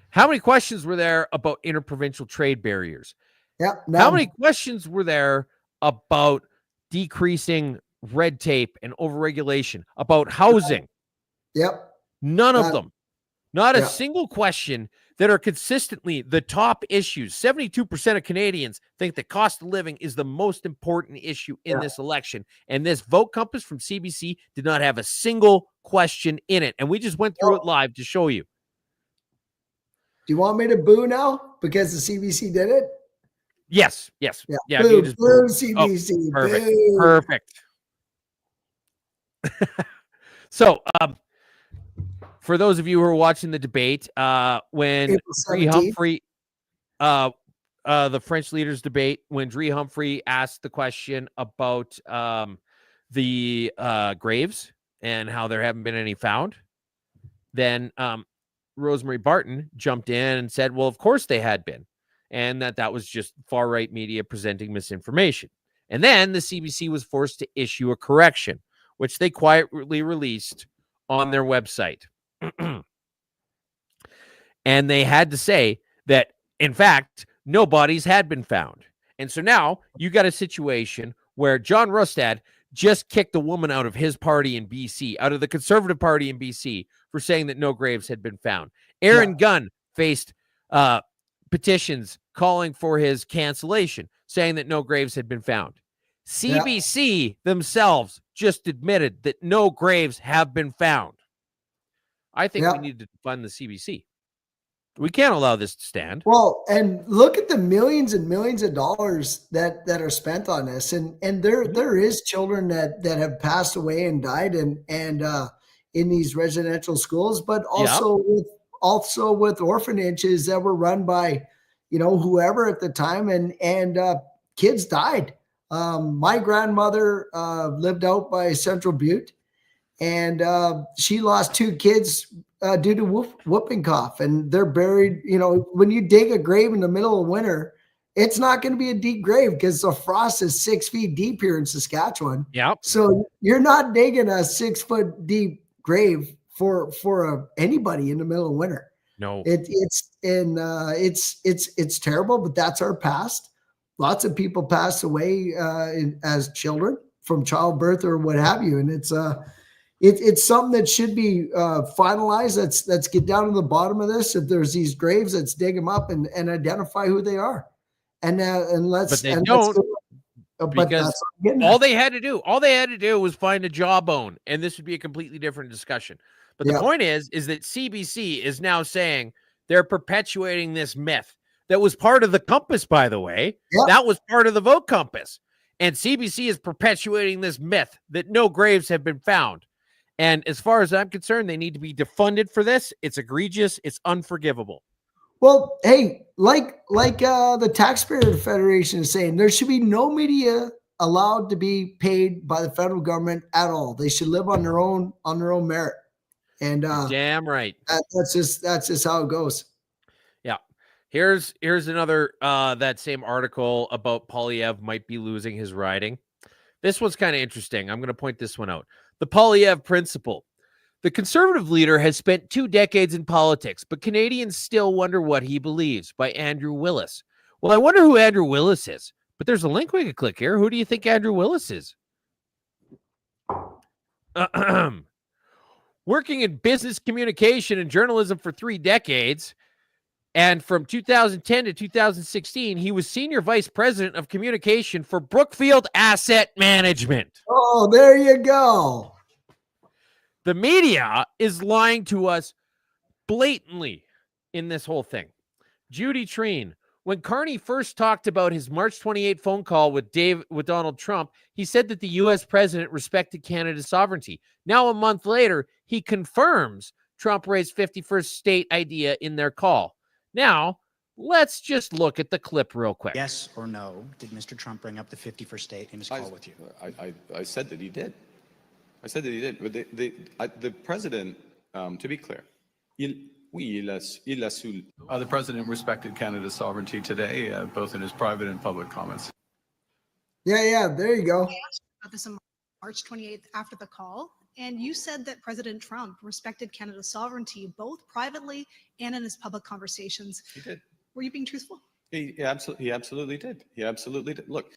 How many questions were there about interprovincial trade barriers? Yeah, none. How many questions were there about decreasing red tape and overregulation, about housing? Yep. None of them. Not a single question that are consistently the top issues. 72% of Canadians think that cost of living is the most important issue in this election. And this vote compass from CBC did not have a single question in it. And we just went through it live to show you. Do you want me to boo now because the CBC did it? Yes. Yeah. Boo, boo CBC. Oh, perfect. Boo. Perfect. So, for those of you who are watching the debate, when Dree Humphrey, the French leaders debate, when Dree Humphrey asked the question about the graves and how there haven't been any found, then Rosemary Barton jumped in and said, well, of course they had been, and that was just far-right media presenting misinformation. And then the CBC was forced to issue a correction, which they quietly released on their website. And they had to say that, in fact, no bodies had been found. And so now you got a situation where John Rustad just kicked a woman out of his party in BC, out of the Conservative Party in BC, for saying that no graves had been found. Aaron Gunn faced petitions calling for his cancellation, saying that no graves had been found. CBC themselves just admitted that no graves have been found. I think we need to fund the CBC. We can't allow this to stand. Well, and look at the millions and millions of dollars that are spent on this, and there is children that have passed away and died, and in these residential schools, but also with orphanages that were run by whoever at the time, and kids died. My grandmother lived out by Central Butte, and she lost 2 kids due to whooping cough, and they're buried. When you dig a grave in the middle of winter, it's not going to be a deep grave because the frost is 6 feet deep here in Saskatchewan. Yep. So you're not digging a 6 foot deep grave for anybody in the middle of winter. No. It's terrible, but that's our past. Lots of people pass away as children from childbirth or what have you, and it's something that should be finalized. Let's get down to the bottom of this. If there's these graves, let's dig them up and identify who they are, and let's. But they and don't. But because all they had to do was find a jawbone, and this would be a completely different discussion. But the point is that CBC is now saying they're perpetuating this myth that was part of the compass, by the way. That was part of the vote compass. And CBC is perpetuating this myth that no graves have been found. And as far as I'm concerned, they need to be defunded for this. It's egregious. It's unforgivable. Well, hey, like the Taxpayer Federation is saying, there should be no media allowed to be paid by the federal government at all. They should live on their own merit. And damn right. That's just how it goes. Yeah. Here's another that same article about Poilievre might be losing his riding. This one's kind of interesting. I'm going to point this one out. The Poilievre principle. The Conservative leader has spent 2 decades in politics, but Canadians still wonder what he believes, by Andrew Willis. Well, I wonder who Andrew Willis is, but there's a link we could click here. Who do you think Andrew Willis is? Working in business communication and journalism for 3 decades, and from 2010 to 2016, he was Senior Vice President of Communication for Brookfield Asset Management. Oh, there you go. The media is lying to us blatantly in this whole thing. Judy Treen, when Carney first talked about his March 28 phone call with Donald Trump, he said that the U.S. president respected Canada's sovereignty. Now, a month later, he confirms Trump raised 51st state idea in their call. Now, let's just look at the clip real quick. Yes or no, did Mr. Trump bring up the 51st state in his call with you? I said that he did. I said that he did. But the president, to be clear, the president respected Canada's sovereignty today, both in his private and public comments. Yeah, there you go. I asked about this on March 28th after the call, and you said that President Trump respected Canada's sovereignty both privately and in his public conversations. He did. Were you being truthful? He absolutely did. He absolutely did. Look.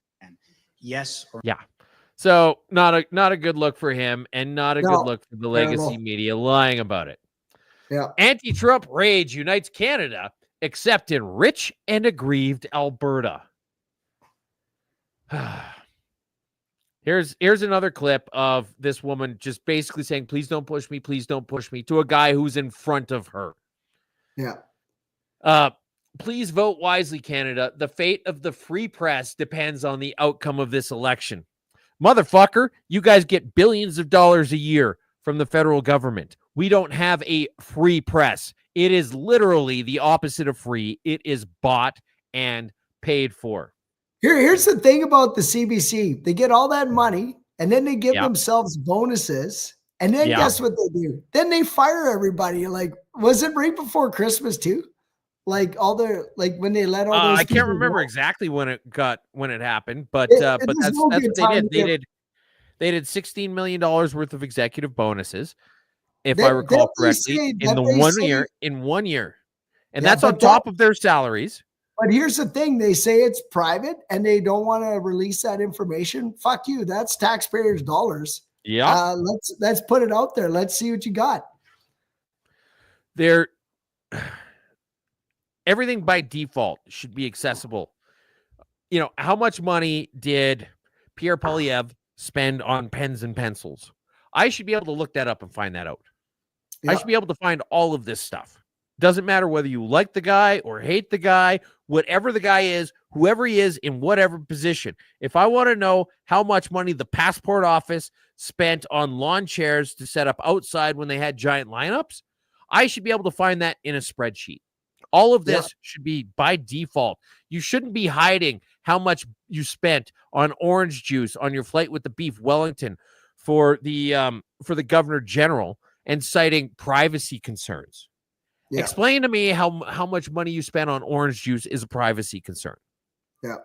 Yes or yeah. So not a good look for him, and not a good look for the legacy media lying about it. Yeah. Anti-Trump rage unites Canada, except in rich and aggrieved Alberta. Here's another clip of this woman just basically saying, please don't push me, to a guy who's in front of her. Yeah. Please vote wisely, Canada. The fate of the free press depends on the outcome of this election. Motherfucker, you guys get billions of dollars a year from the federal government. We don't have a free press. It is literally the opposite of free. It is bought and paid for. Here's the thing about the CBC. They get all that money, and then they give themselves bonuses. And then guess what they do? Then they fire everybody. Like, was it right before Christmas too? Like when they let all those I can't remember exactly when it happened, but that's what they did. They did $16 million worth of executive bonuses, if I recall correctly, in 1 year. And that's on top of their salaries. But here's the thing. They say it's private and they don't want to release that information. Fuck you. That's taxpayers' dollars. Yeah. Let's put it out there. Let's see what you got. Everything by default should be accessible. How much money did Pierre Poilievre spend on pens and pencils? I should be able to look that up and find that out. I should be able to find all of this stuff. Doesn't matter whether you like the guy or hate the guy, whatever the guy is, whoever he is in whatever position. If I want to know how much money the passport office spent on lawn chairs to set up outside when they had giant lineups, I should be able to find that in a spreadsheet. All of Yeah. this should be by default. You shouldn't be hiding how much you spent on orange juice on your flight with the beef Wellington for the governor general and citing privacy concerns. Yeah. Explain to me how much money you spent on orange juice is a privacy concern. Yeah.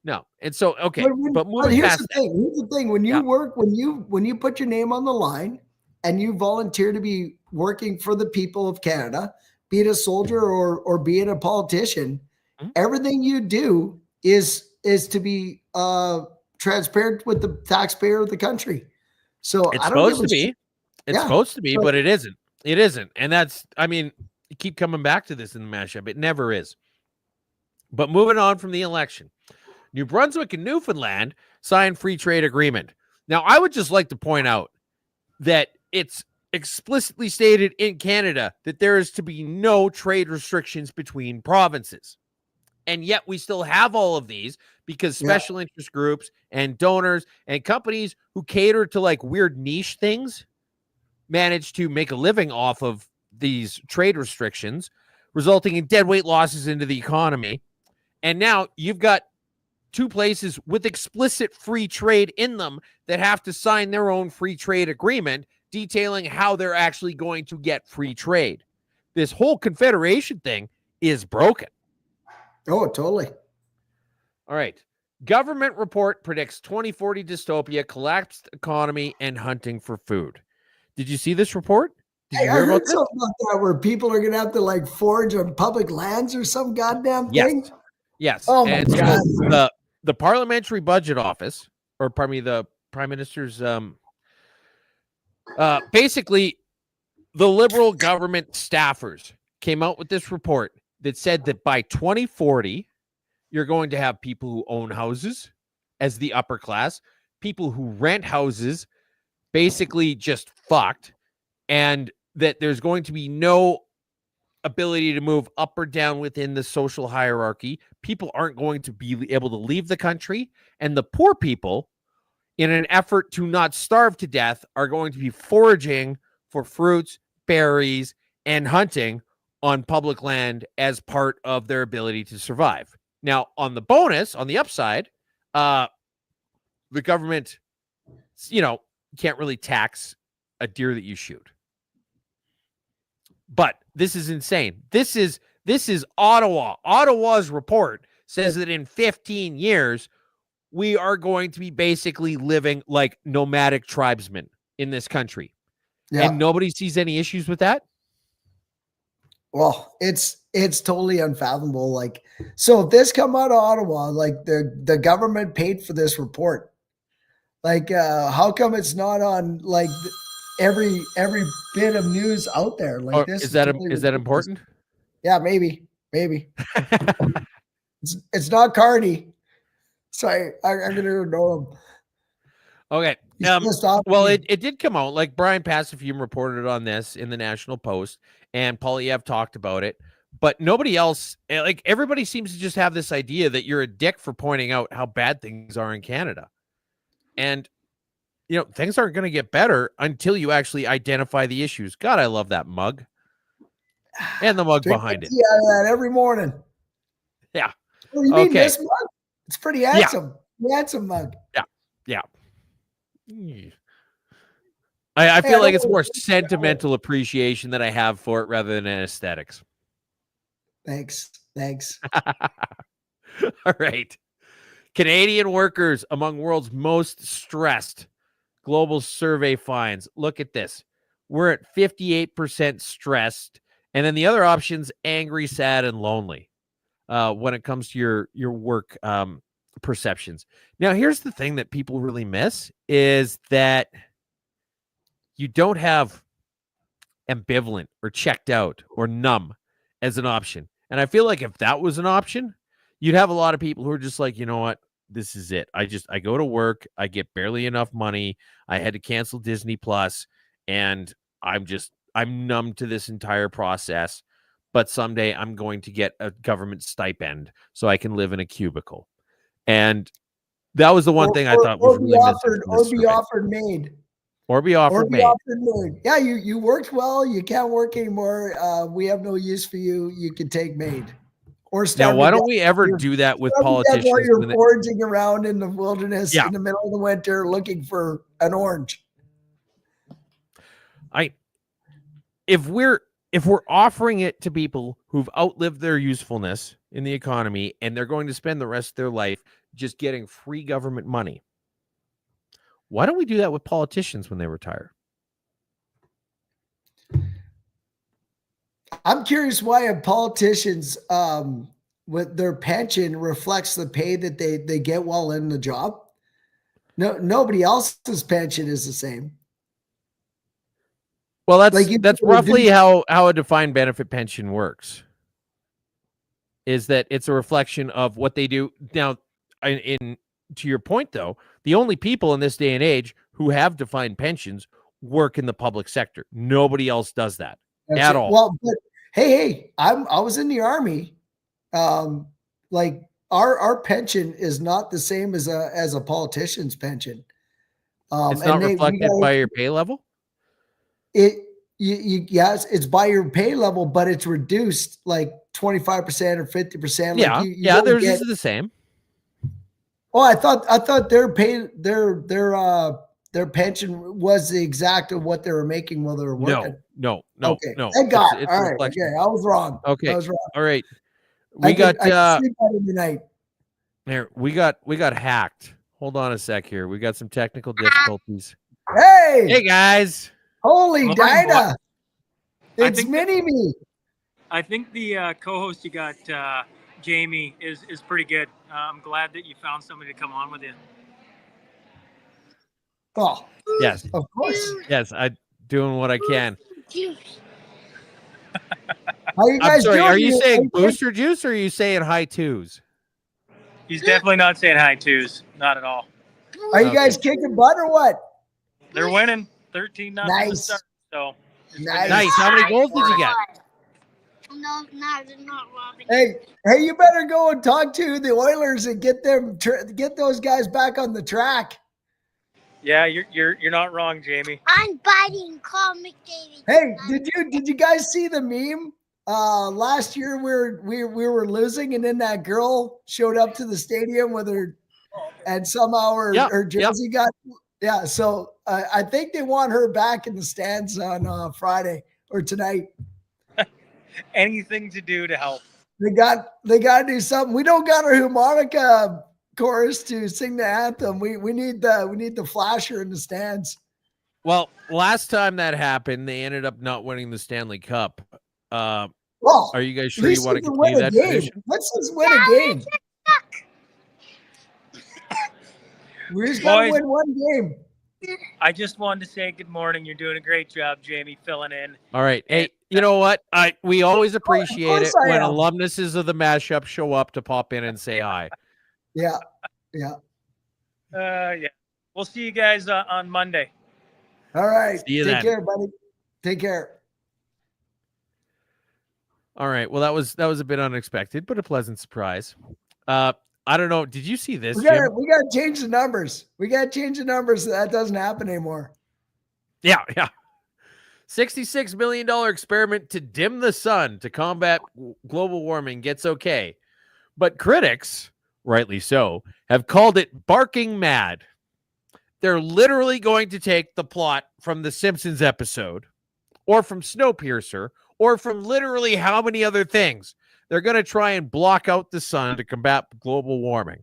No. And so, okay, but But moving here's past the that, thing. Here's the thing. When you Yeah. work, when you put your name on the line and you volunteer to be working for the people of Canada, be it a soldier or be it a politician, Mhm. everything you do is to be transparent with the taxpayer of the country. So it's I don't give supposed a to be. shit. It's Yeah. supposed to be, So- but it isn't. It isn't. And that's, I mean, you keep coming back to this in the mashup. It never is. But moving on from the election, New Brunswick and Newfoundland signed free trade agreement. Now, I would just like to point out that it's explicitly stated in Canada that there is to be no trade restrictions between provinces. And yet we still have all of these because Yeah. special interest groups and donors and companies who cater to like weird niche things manage to make a living off of these trade restrictions, resulting in dead weight losses into the economy. And now you've got two places with explicit free trade in them that have to sign their own free trade agreement detailing how they're actually going to get free trade. This whole confederation thing is broken. Oh, totally. All right. Government report predicts 2040 dystopia, collapsed economy, and hunting for food. Did you see this report? Did Hey, you I hear about heard this? something about that where people are going to have to like forage on public lands or some goddamn thing. Yes. Oh my And so God. the Parliamentary Budget Office, or pardon me, the Prime Minister's basically the Liberal government staffers came out with this report that said that by 2040, you're going to have people who own houses as the upper class, people who rent houses basically just fucked, and that there's going to be no ability to move up or down within the social hierarchy. People aren't going to be able to leave the country, and the poor people, in an effort to not starve to death, are going to be foraging for fruits, berries, and hunting on public land as part of their ability to survive. Now, on the bonus, on the upside, the government, can't really tax a deer that you shoot. But this is insane. This is Ottawa. Ottawa's report says that in 15 years, we are going to be basically living like nomadic tribesmen in this country. Yeah. And nobody sees any issues with that. Well, it's totally unfathomable. Like, so if this come out of Ottawa, like the government paid for this report. Like, how come it's not on like every bit of news out there? Like, this Is that totally is that ridiculous. important? Yeah, maybe. It's not Cardi, so I'm gonna ignore him. Okay. He's pissed off Well, at me. it did come out. Like Brian Pacifium reported on this in the National Post, and Polyev talked about it. But nobody else, like everybody seems to just have this idea that you're a dick for pointing out how bad things are in Canada. And, things aren't going to get better until you actually identify the issues. God, I love that mug. And the mug Drink behind my it. tea out of that every morning. Yeah. Oh, you mean Okay. this mug? It's pretty handsome. Handsome mug. Yeah. I Hey, feel I like don't it's more wanna- sentimental appreciation that I have for it rather than aesthetics. Thanks. All right. Canadian workers among world's most stressed. Global survey finds. Look at this. We're at 58% stressed. And then the other options, angry, sad, and lonely when it comes to your work perceptions. Now, here's the thing that people really miss is that you don't have ambivalent or checked out or numb as an option. And I feel like if that was an option, you'd have a lot of people who are just like, you know what? This is it. I go to work. I get barely enough money. I had to cancel Disney Plus, and I'm numb to this entire process. But someday I'm going to get a government stipend so I can live in a cubicle. And that was the one thing I thought was really missing from this or be survey. offered made. or be Or offered be maid. offered maid. Yeah, you worked well. You can't work anymore. We have no use for you. You can take maid. Or Now, starve why to don't death. we ever You're- do that with starve to death while politicians? you're When they, foraging around in the wilderness Yeah. in the middle of the winter looking for an orange. if we're offering it to people who've outlived their usefulness in the economy and they're going to spend the rest of their life just getting free government money, why don't we do that with politicians when they retire? I'm curious why politicians with their pension reflects the pay that they get while in the job. No, nobody else's pension is the same. Well, that's Like you roughly how a defined benefit pension works. Is that it's a reflection of what they do now. In to your point, though, the only people in this day and age who have defined pensions work in the public sector. Nobody else does that at all. Well, but hey, I was in the army. Like our pension is not the same as a politician's pension. It's not we reflected gotta- by your pay level. Yes, it's by your pay level, but it's reduced like 25% or 50%. Yeah, Like you yeah, don't theirs get. is the same. Oh, I thought their pension was the exact of what they were making while they were working. No. Okay. No. Thank God. It's All a right. reflection. Okay. I was wrong. Okay. I was wrong. All right. I can sleep better tonight. Here, we got hacked. Hold on a sec here. We got some technical difficulties. Hey, Hey guys. holy Morning, Dinah. I It's think mini me. I think the co-host you got, Jamie, is pretty good. I'm glad that you found somebody to come on with you. Oh, Yes. of course. Yes, I doing what I can. How you I'm guys sorry, doing? are you saying Are booster juice or are you saying high twos? He's definitely not saying hi twos, not at all. you guys kicking butt or what? They're winning 13-0 to Nice. start. So it's Nice. Nice. How many goals did you get? No, not Robin. Hey, you better go and talk to the Oilers and get those guys back on the track. Yeah, you're not wrong, Jamie. I'm biting Call McDavid. Hey, did you guys see the meme? Last year we were losing, and then that girl showed up to the stadium with her, and somehow her jersey got. Yeah, so I think they want her back in the stands on Friday or tonight. Anything to do to help. They got to do something. We don't got our harmonica chorus to sing the anthem. We need the flasher in the stands. Well, last time that happened, they ended up not winning the Stanley Cup. Well, Are you guys at sure you least want we to can win continue a that game. tradition? Let's just win a game. We just got to Boys. win one game. I just wanted to say good morning. You're doing a great job, Jamie, filling in. All right. Hey, you know what? We always appreciate it course I when am. alumnuses of the Mashup show up to pop in and say hi. Yeah. Yeah. We'll see you guys on Monday. All right. See you Take then. care, buddy. Take care. All right. Well, that was a bit unexpected, but a pleasant surprise. I don't know. Did you see this, We Jim? got to change the numbers. We got to change the numbers so that doesn't happen anymore. Yeah. $66 million experiment to dim the sun to combat global warming gets okay. But critics, rightly so, have called it barking mad. They're literally going to take the plot from the Simpsons episode or from Snowpiercer or from literally how many other things. They're going to try and block out the sun to combat global warming.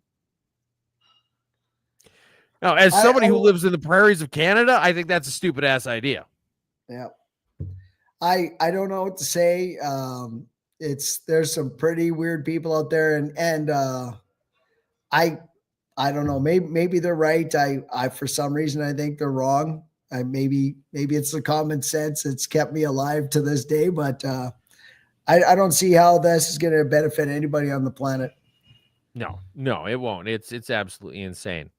Now, as somebody who lives in the prairies of Canada, I think that's a stupid ass idea. Yeah. I don't know what to say. There's some pretty weird people out there and I don't know. Maybe they're right. I for some reason I think they're wrong. Maybe it's the common sense that's kept me alive to this day, but I don't see how this is going to benefit anybody on the planet. No, it won't. It's absolutely insane.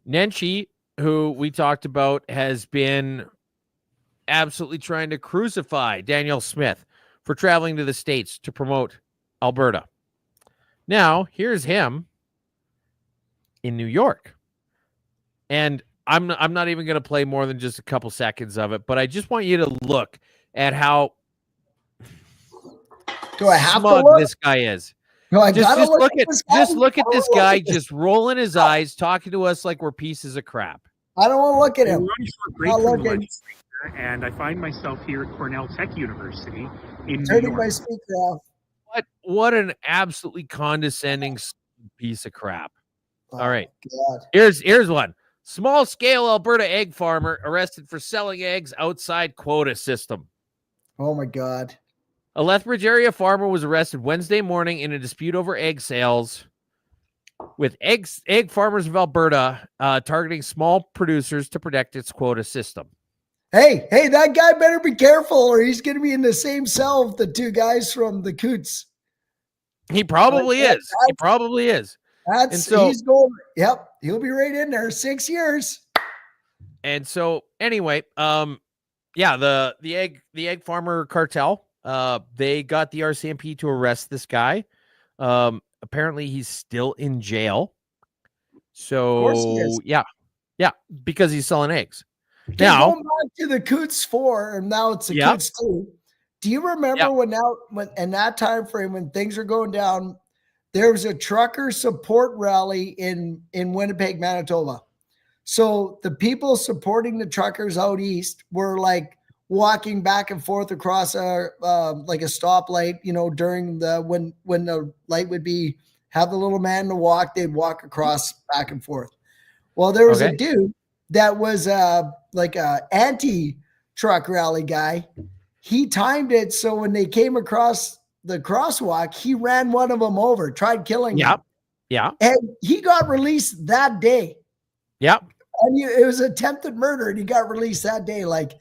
Nenshi, who we talked about, has been absolutely trying to crucify Danielle Smith for traveling to the States to promote Alberta. Now, here's him in New York. And I'm not even going to play more than just a couple seconds of it, but I just want you to look at how Do I have to smug look? this guy is. No, I Just gotta look look at at this guy. just look at I don't this wanna look guy at this. just rolling his eyes, talking to us like we're pieces of crap. I don't want to look at I him. run for Not breakthrough looking. legislature, and I find myself here at Cornell Tech University in New Turning my York. speaker off. What an absolutely condescending piece of crap. All right. God. Here's one. Small scale Alberta egg farmer arrested for selling eggs outside quota system. Oh my God. A Lethbridge area farmer was arrested Wednesday morning in a dispute over egg sales, with egg farmers of Alberta targeting small producers to protect its quota system. Hey, that guy better be careful or he's going to be in the same cell with the two guys from the Coots. He probably is. He probably is. He's going, yep, he'll be right in there 6 years. And so anyway, yeah, the egg farmer cartel, they got the RCMP to arrest this guy. Apparently he's still in jail. So yeah, because he's selling eggs. Now going back to the Coots 4, and now it's the Coots 2. Do you remember when in that time frame when things are going down, there was a trucker support rally in Winnipeg, Manitoba. So the people supporting the truckers out east were like walking back and forth across like a stoplight, you know, during when the light would be have the little man to walk, they'd walk across back and forth. Well, there was a dude that was like a anti-truck rally guy. He timed it so when they came across the crosswalk, he ran one of them over, tried killing him. Yeah. And he got released that day. Yep. And it was attempted murder, and he got released that day. Like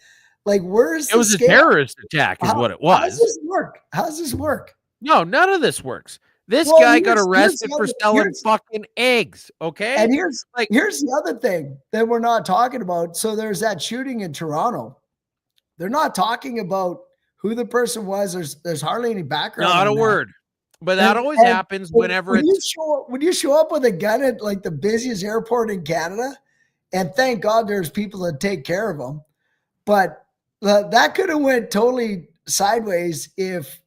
where's it was a terrorist attack is what it was. How does this work? How does this work? No, none of this works. This guy got arrested for selling fucking eggs. Okay. And here's the other thing that we're not talking about. So there's that shooting in Toronto. They're not talking about who the person was. There's hardly any background. Not a word. But that always happens whenever when you show up with a gun at like the busiest airport in Canada, and thank God there's people that take care of them. But that could have went totally sideways if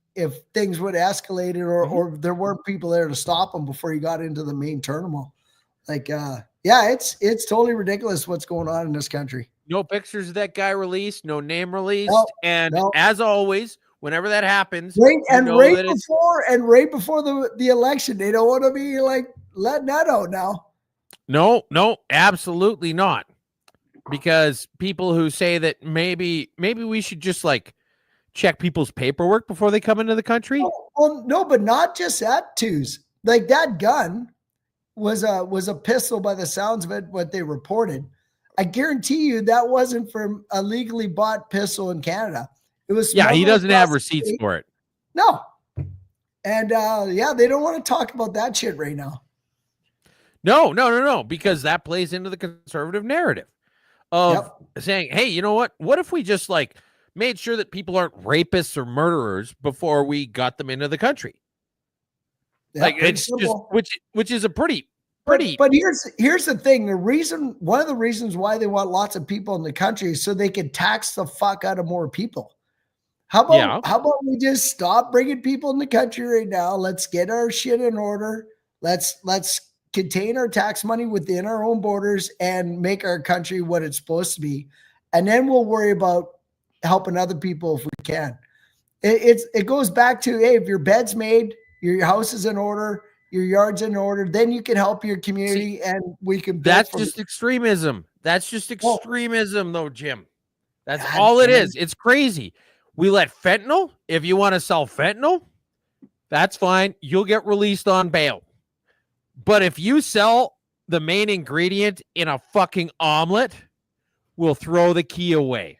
things would have escalated or there weren't people there to stop them before you got into the main terminal. Like, it's totally ridiculous what's going on in this country. No pictures of that guy released, no name released. As always, whenever that happens, right before the election, they don't want to be like letting that out now. No, absolutely not. Because people who say that maybe we should just like check people's paperwork before they come into the country. Well, no, but not just that, twos. Like that gun was a pistol by the sounds of it, what they reported. I guarantee you that wasn't from a legally bought pistol in Canada. It was he doesn't have receipts for it. No. And they don't want to talk about that shit right now. No, because that plays into the conservative narrative of saying, hey, you know what? What if we just like made sure that people aren't rapists or murderers before we got them into the country? Like it's simple. Just which is a pretty. But here's the thing. One of the reasons why they want lots of people in the country is so they can tax the fuck out of more people. How about we just stop bringing people in the country right now? Let's get our shit in order. Let's contain our tax money within our own borders and make our country what it's supposed to be. And then we'll worry about helping other people if we can. It goes back to, hey, if your bed's made, your house is in order, your yard's in order, then you can help your community and we can build. That's just extremism. That's just extremism though, Jim. That's all it is. It's crazy. We let fentanyl, if you want to sell fentanyl, that's fine. You'll get released on bail. But if you sell the main ingredient in a fucking omelet, we'll throw the key away.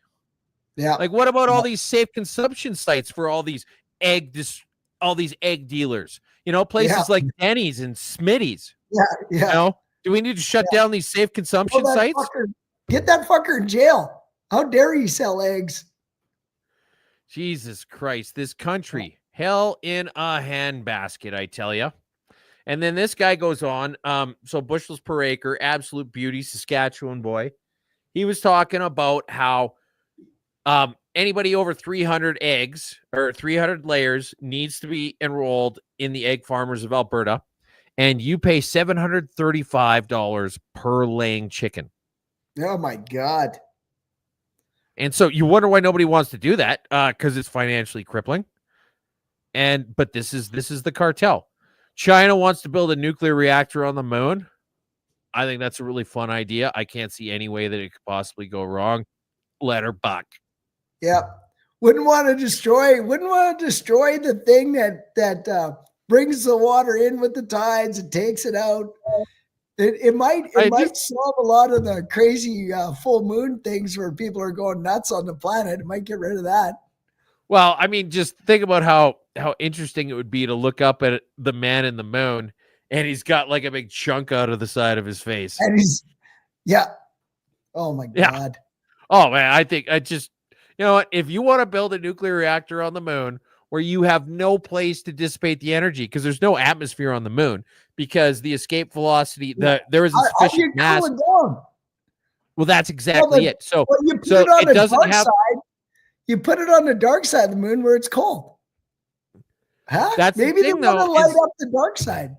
Yeah. Like what about all these safe consumption sites for all these egg dealers? You know, places like Denny's and Smitty's. Yeah. You know, do we need to shut down these safe consumption sites? Get that fucker in jail. How dare he sell eggs? Jesus Christ, this country, hell in a handbasket, I tell you. And then this guy goes on. So bushels per acre, absolute beauty, Saskatchewan boy. he was talking about how anybody over 300 eggs or 300 layers needs to be enrolled in the Egg Farmers of Alberta, and you pay $735 per laying chicken. Oh my God. And so you wonder why nobody wants to do that, because it's financially crippling. But this is the cartel. China wants to build a nuclear reactor on the moon. I think that's a really fun idea. I can't see any way that it could possibly go wrong. Let her buck. Yep. Wouldn't want to destroy the thing that brings the water in with the tides and takes it out. It might solve a lot of the crazy full moon things where people are going nuts on the planet. It might get rid of that. Well, I mean, just think about how interesting it would be to look up at the man in the moon, and he's got like a big chunk out of the side of his face. And oh my God. Oh man, I think you know what? If you want to build a nuclear reactor on the moon where you have no place to dissipate the energy because there's no atmosphere on the moon because the escape velocity, there isn't sufficient mass. Well, that's exactly it. So, you put it on the dark side. You put it on the dark side of the moon where it's cold. Huh? That's maybe the thing, they want to light up the dark side.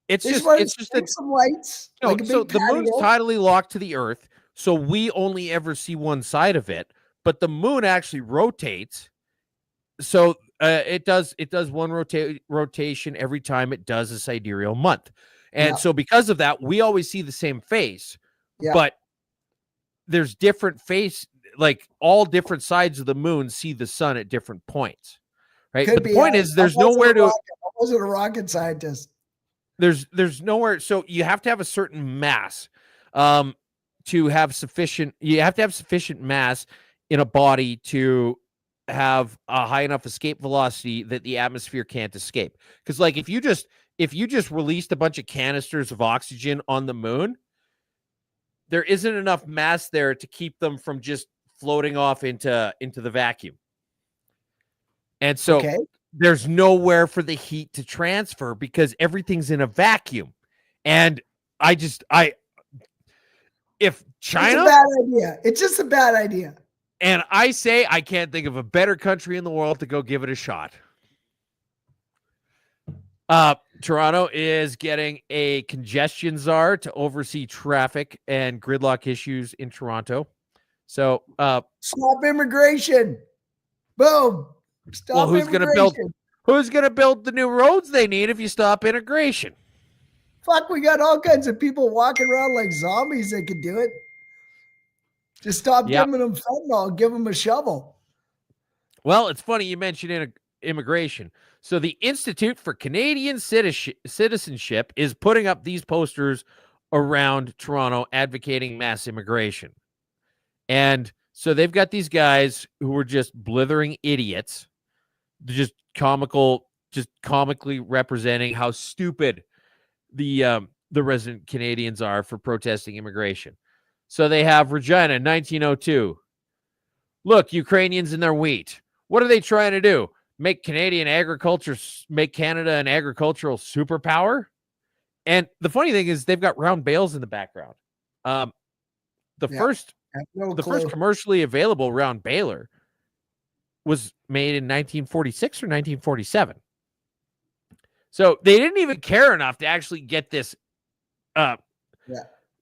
It's just some lights. No, like so the moon's tidally locked to the Earth, so we only ever see one side of it. But the moon actually rotates, so it does one rotation every time it does a sidereal month, and so because of that, we always see the same face. But there's different face, like all different sides of the moon see the sun at different points, right? But the point is, there's nowhere to. I wasn't a rocket scientist. There's nowhere, so you have to have a certain mass to have sufficient. You have to have sufficient mass in a body to have a high enough escape velocity that the atmosphere can't escape. Because like if you just released a bunch of canisters of oxygen on the moon, there isn't enough mass there to keep them from just floating off into the vacuum. And so there's nowhere for the heat to transfer because everything's in a vacuum. And if China, it's a bad idea. It's just a bad idea. And I say I can't think of a better country in the world to go give it a shot. Toronto is getting a congestion czar to oversee traffic and gridlock issues in Toronto. So stop immigration. Boom. Stop who's going to build the new roads they need if you stop integration? Fuck, we got all kinds of people walking around like zombies that could do it. Just stop giving them fentanyl, give them a shovel. Well, it's funny you mentioned immigration. So the Institute for Canadian Citizenship is putting up these posters around Toronto advocating mass immigration. And so they've got these guys who are just blithering idiots, just comically representing how stupid the resident Canadians are for protesting immigration. So they have Regina, 1902. Look, Ukrainians and their wheat. What are they trying to do? Make Canada an agricultural superpower? And the funny thing is they've got round bales in the background. The first commercially available round baler was made in 1946 or 1947. So they didn't even care enough to actually get this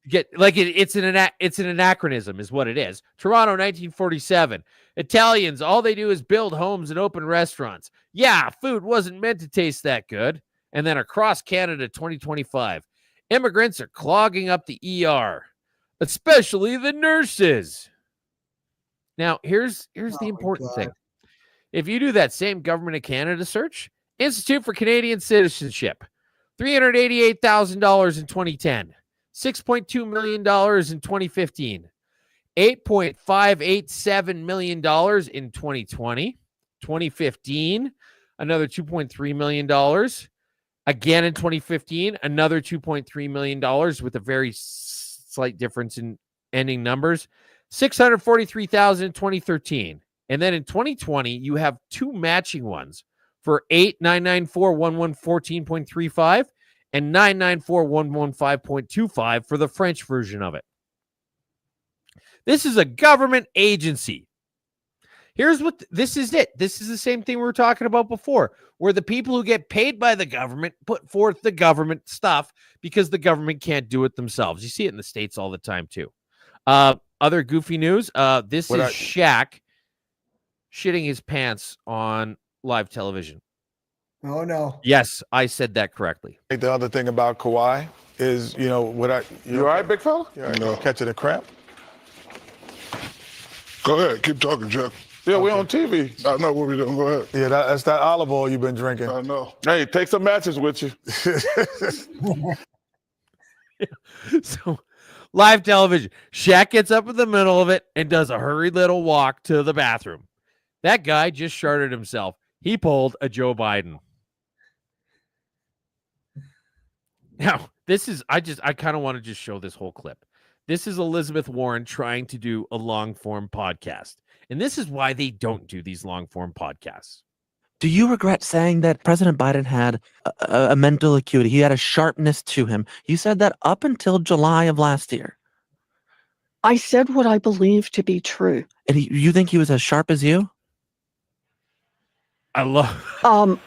it's an anachronism is what it is. Toronto 1947. Italians, all they do is build homes and open restaurants. Yeah, food wasn't meant to taste that good. And then across Canada 2025. Immigrants are clogging up the ER, especially the nurses. Now, here's the important thing. If you do that same Government of Canada search, Institute for Canadian Citizenship, $388,000 in 2010. $6.2 million in 2015, $8.587 million in 2020, 2015, another $2.3 million. Again in 2015, another $2.3 million with a very slight difference in ending numbers. $643,000 in 2013. And then in 2020, you have two matching ones for 8,994,1114.35 and 994,115.25 for the French version of it. This is a government agency. Here's what this is it. This is the same thing we were talking about before, where the people who get paid by the government put forth the government stuff because the government can't do it themselves. You see it in the States all the time, too. Other goofy news. This is Shaq shitting his pants on live television. Oh, no. Yes, I said that correctly. The other thing about Kawhi is, you all right, big fella? Catching a cramp? Go ahead, keep talking, Chuck. Yeah, we're on TV. I know what we're doing. Go ahead. Yeah, that's that olive oil you've been drinking. I know. Hey, take some matches with you. So, live television. Shaq gets up in the middle of it and does a hurried little walk to the bathroom. That guy just sharded himself. He pulled a Joe Biden. Now, this is, I kind of want to just show this whole clip. This is Elizabeth Warren trying to do a long-form podcast. And this is why they don't do these long-form podcasts. Do you regret saying that President Biden had a mental acuity? He had a sharpness to him. You said that up until July of last year. I said what I believe to be true. And you think he was as sharp as you? I love...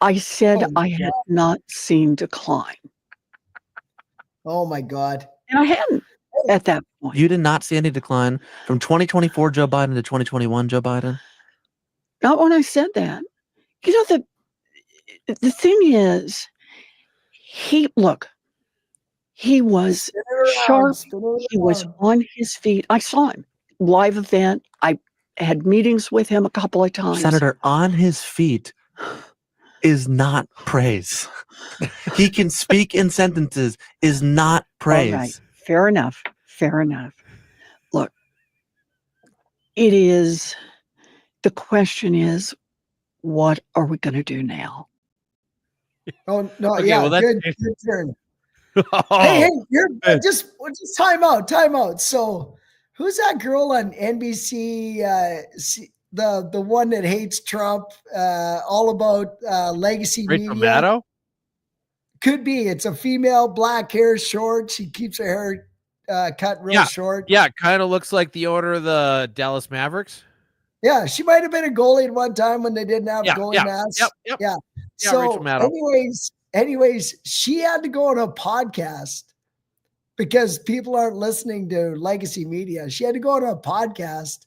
I said I had not seen decline. Oh, my God. And I hadn't at that point. You did not see any decline from 2024 Joe Biden to 2021 Joe Biden? Not when I said that. You know, the thing is, he was sharp. He was on his feet. I saw him. Live event. I had meetings with him a couple of times. Senator, on his feet is not praise. He can speak in sentences is not praise. All right. Fair enough. Fair enough. Look, the question is, what are we going to do now? Oh, no. Okay, Yeah. well, that's good turn. Oh, Hey, you're just time out. So who's that girl on NBC? The one that hates Trump, all about legacy Rachel media. Maddow? Could be. It's a female, black hair, short. She keeps her hair cut real short. Yeah, kind of looks like the owner of the Dallas Mavericks. Yeah, she might have been a goalie at one time when they didn't have goalie masks. Yep. Yeah. Yeah, So, Rachel Maddow. anyways, she had to go on a podcast because people aren't listening to legacy media. She had to go on a podcast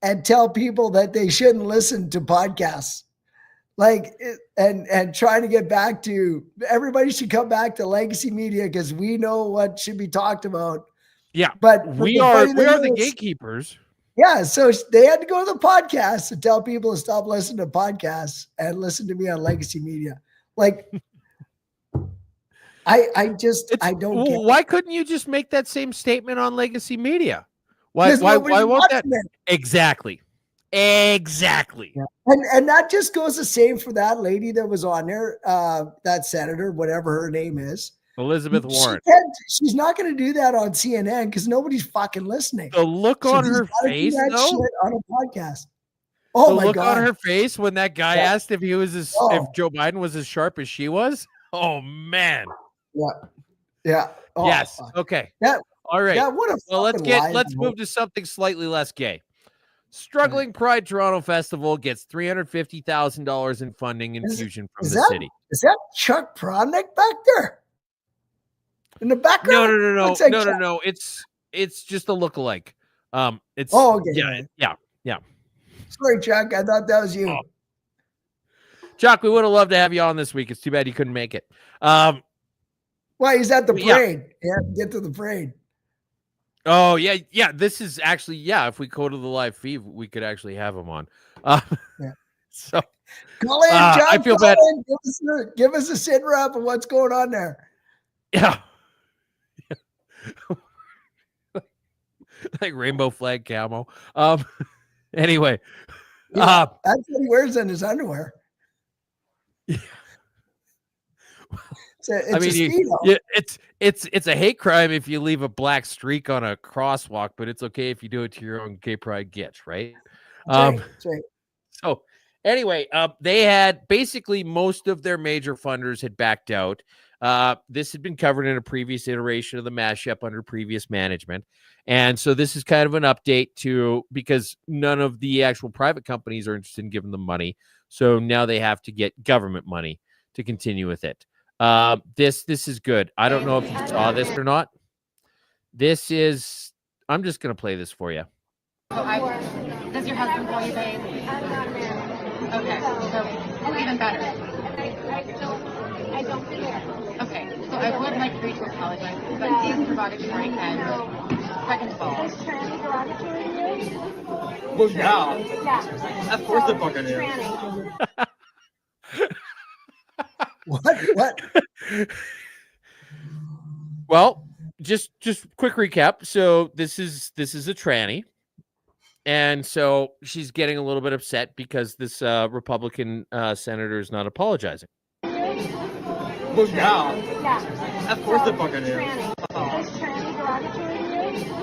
and tell people that they shouldn't listen to podcasts. And trying to get back to everybody should come back to legacy media because we know what should be talked about. Yeah, but we are the gatekeepers. Yeah, so they had to go to the podcast to tell people to stop listening to podcasts and listen to me on legacy media. Like, I don't get why couldn't you just make that same statement on legacy media? Why won't that? Exactly. Yeah. And that just goes the same for that lady that was on there, that senator, whatever her name is. Elizabeth Warren. She's not going to do that on CNN because nobody's fucking listening. The look on her face, though, shit on a podcast. Oh my God! The look on her face when that guy asked if he was if Joe Biden was as sharp as she was. Oh man. Yeah. Oh, yes. fuck. Okay. Yeah. All right. Yeah. What a well, let's move to something slightly less gay. Struggling Pride Toronto Festival gets $350,000 in funding infusion from the city. Is that Chuck Pronick back there? In the background? No. It's just a lookalike. It's okay. Yeah. Sorry, Chuck. I thought that was you. Oh. Chuck, we would have loved to have you on this week. It's too bad you couldn't make it. Why he's at the parade? Yeah, get to the parade. Oh yeah. This is actually if we go to the live feed, we could actually have him on. So call in, John. I feel bad. Give us a sit rep of what's going on there. Yeah. Like rainbow flag camo. Anyway, that's what he wears in his underwear. Yeah. It's a hate crime if you leave a black streak on a crosswalk, but it's okay if you do it to your own gay pride gitch, right? That's right. So anyway, they had basically most of their major funders had backed out. This had been covered in a previous iteration of the Mashup under previous management. And so this is kind of an update because none of the actual private companies are interested in giving them money. So now they have to get government money to continue with it. This is good. I don't know if you saw this or not. I'm just going to play this for you. Does your husband call you babe? Okay, so even better. I don't care. Okay, so I would like for you to apologize, but he's derogatory and second of all. Is tranny derogatory to you? Well, yeah. Yeah. Of course the fucking is. What? Well, just quick recap. So this is a tranny. And so she's getting a little bit upset because this Republican senator is not apologizing. Well, yeah. Yeah. Of course the fucking is. Tranny. Is tranny derogatory to you?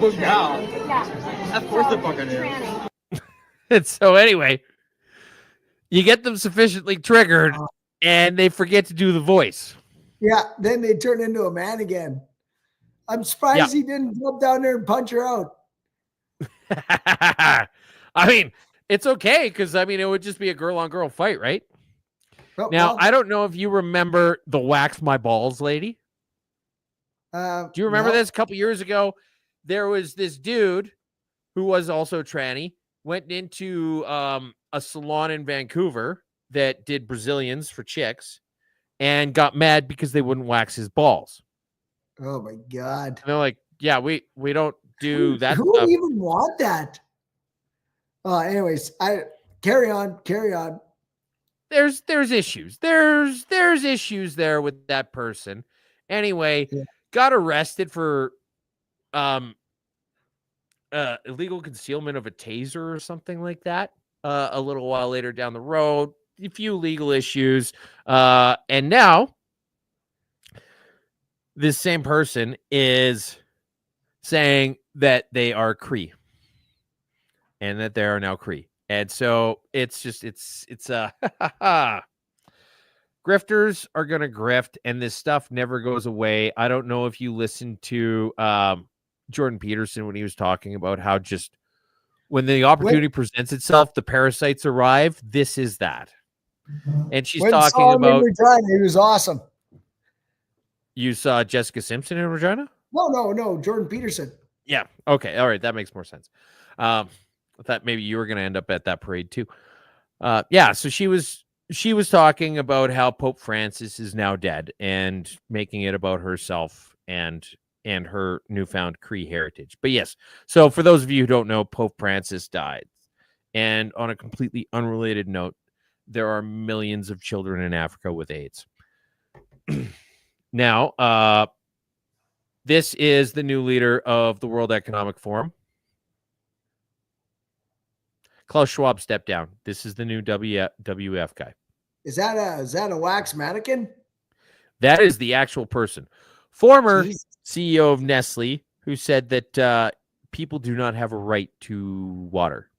Well, yeah. Yeah. Of course the fucking is. Tranny. And so anyway, you get them sufficiently triggered and they forget to do the voice. Yeah, then they turn into a man again. I'm surprised he didn't jump down there and punch her out. I mean, it's okay because it would just be a girl-on-girl fight, right? Now, I don't know if you remember the wax my balls lady. Do you remember this? A couple years ago, there was this dude who was also tranny, went into a salon in Vancouver that did Brazilians for chicks and got mad because they wouldn't wax his balls. Oh my God. And they're like, yeah, we don't do that. Who would even want that? Anyways, carry on. There's issues. There's issues there with that person. Anyway, got arrested for illegal concealment of a taser or something like that. A little while later down the road, a few legal issues, and now this same person is saying that they are Cree and that they are now Cree. And so it's grifters are going to grift and this stuff never goes away. I don't know if you listened to Jordan Peterson when he was talking about how just when the opportunity presents itself, the parasites arrive. This is that. And she's talking about Regina, he was awesome. You saw Jessica Simpson in Regina? No, Jordan Peterson. Yeah. Okay. All right. That makes more sense. I thought maybe you were going to end up at that parade too. Yeah. So she was talking about how Pope Francis is now dead and making it about herself and her newfound Cree heritage. But yes. So for those of you who don't know, Pope Francis died. And on a completely unrelated note, there are millions of children in Africa with AIDS. Now, this is the new leader of the World Economic Forum. Klaus Schwab stepped down. This is the new WEF guy. Is that a wax mannequin? That is the actual person. Former CEO of Nestle, who said that people do not have a right to water.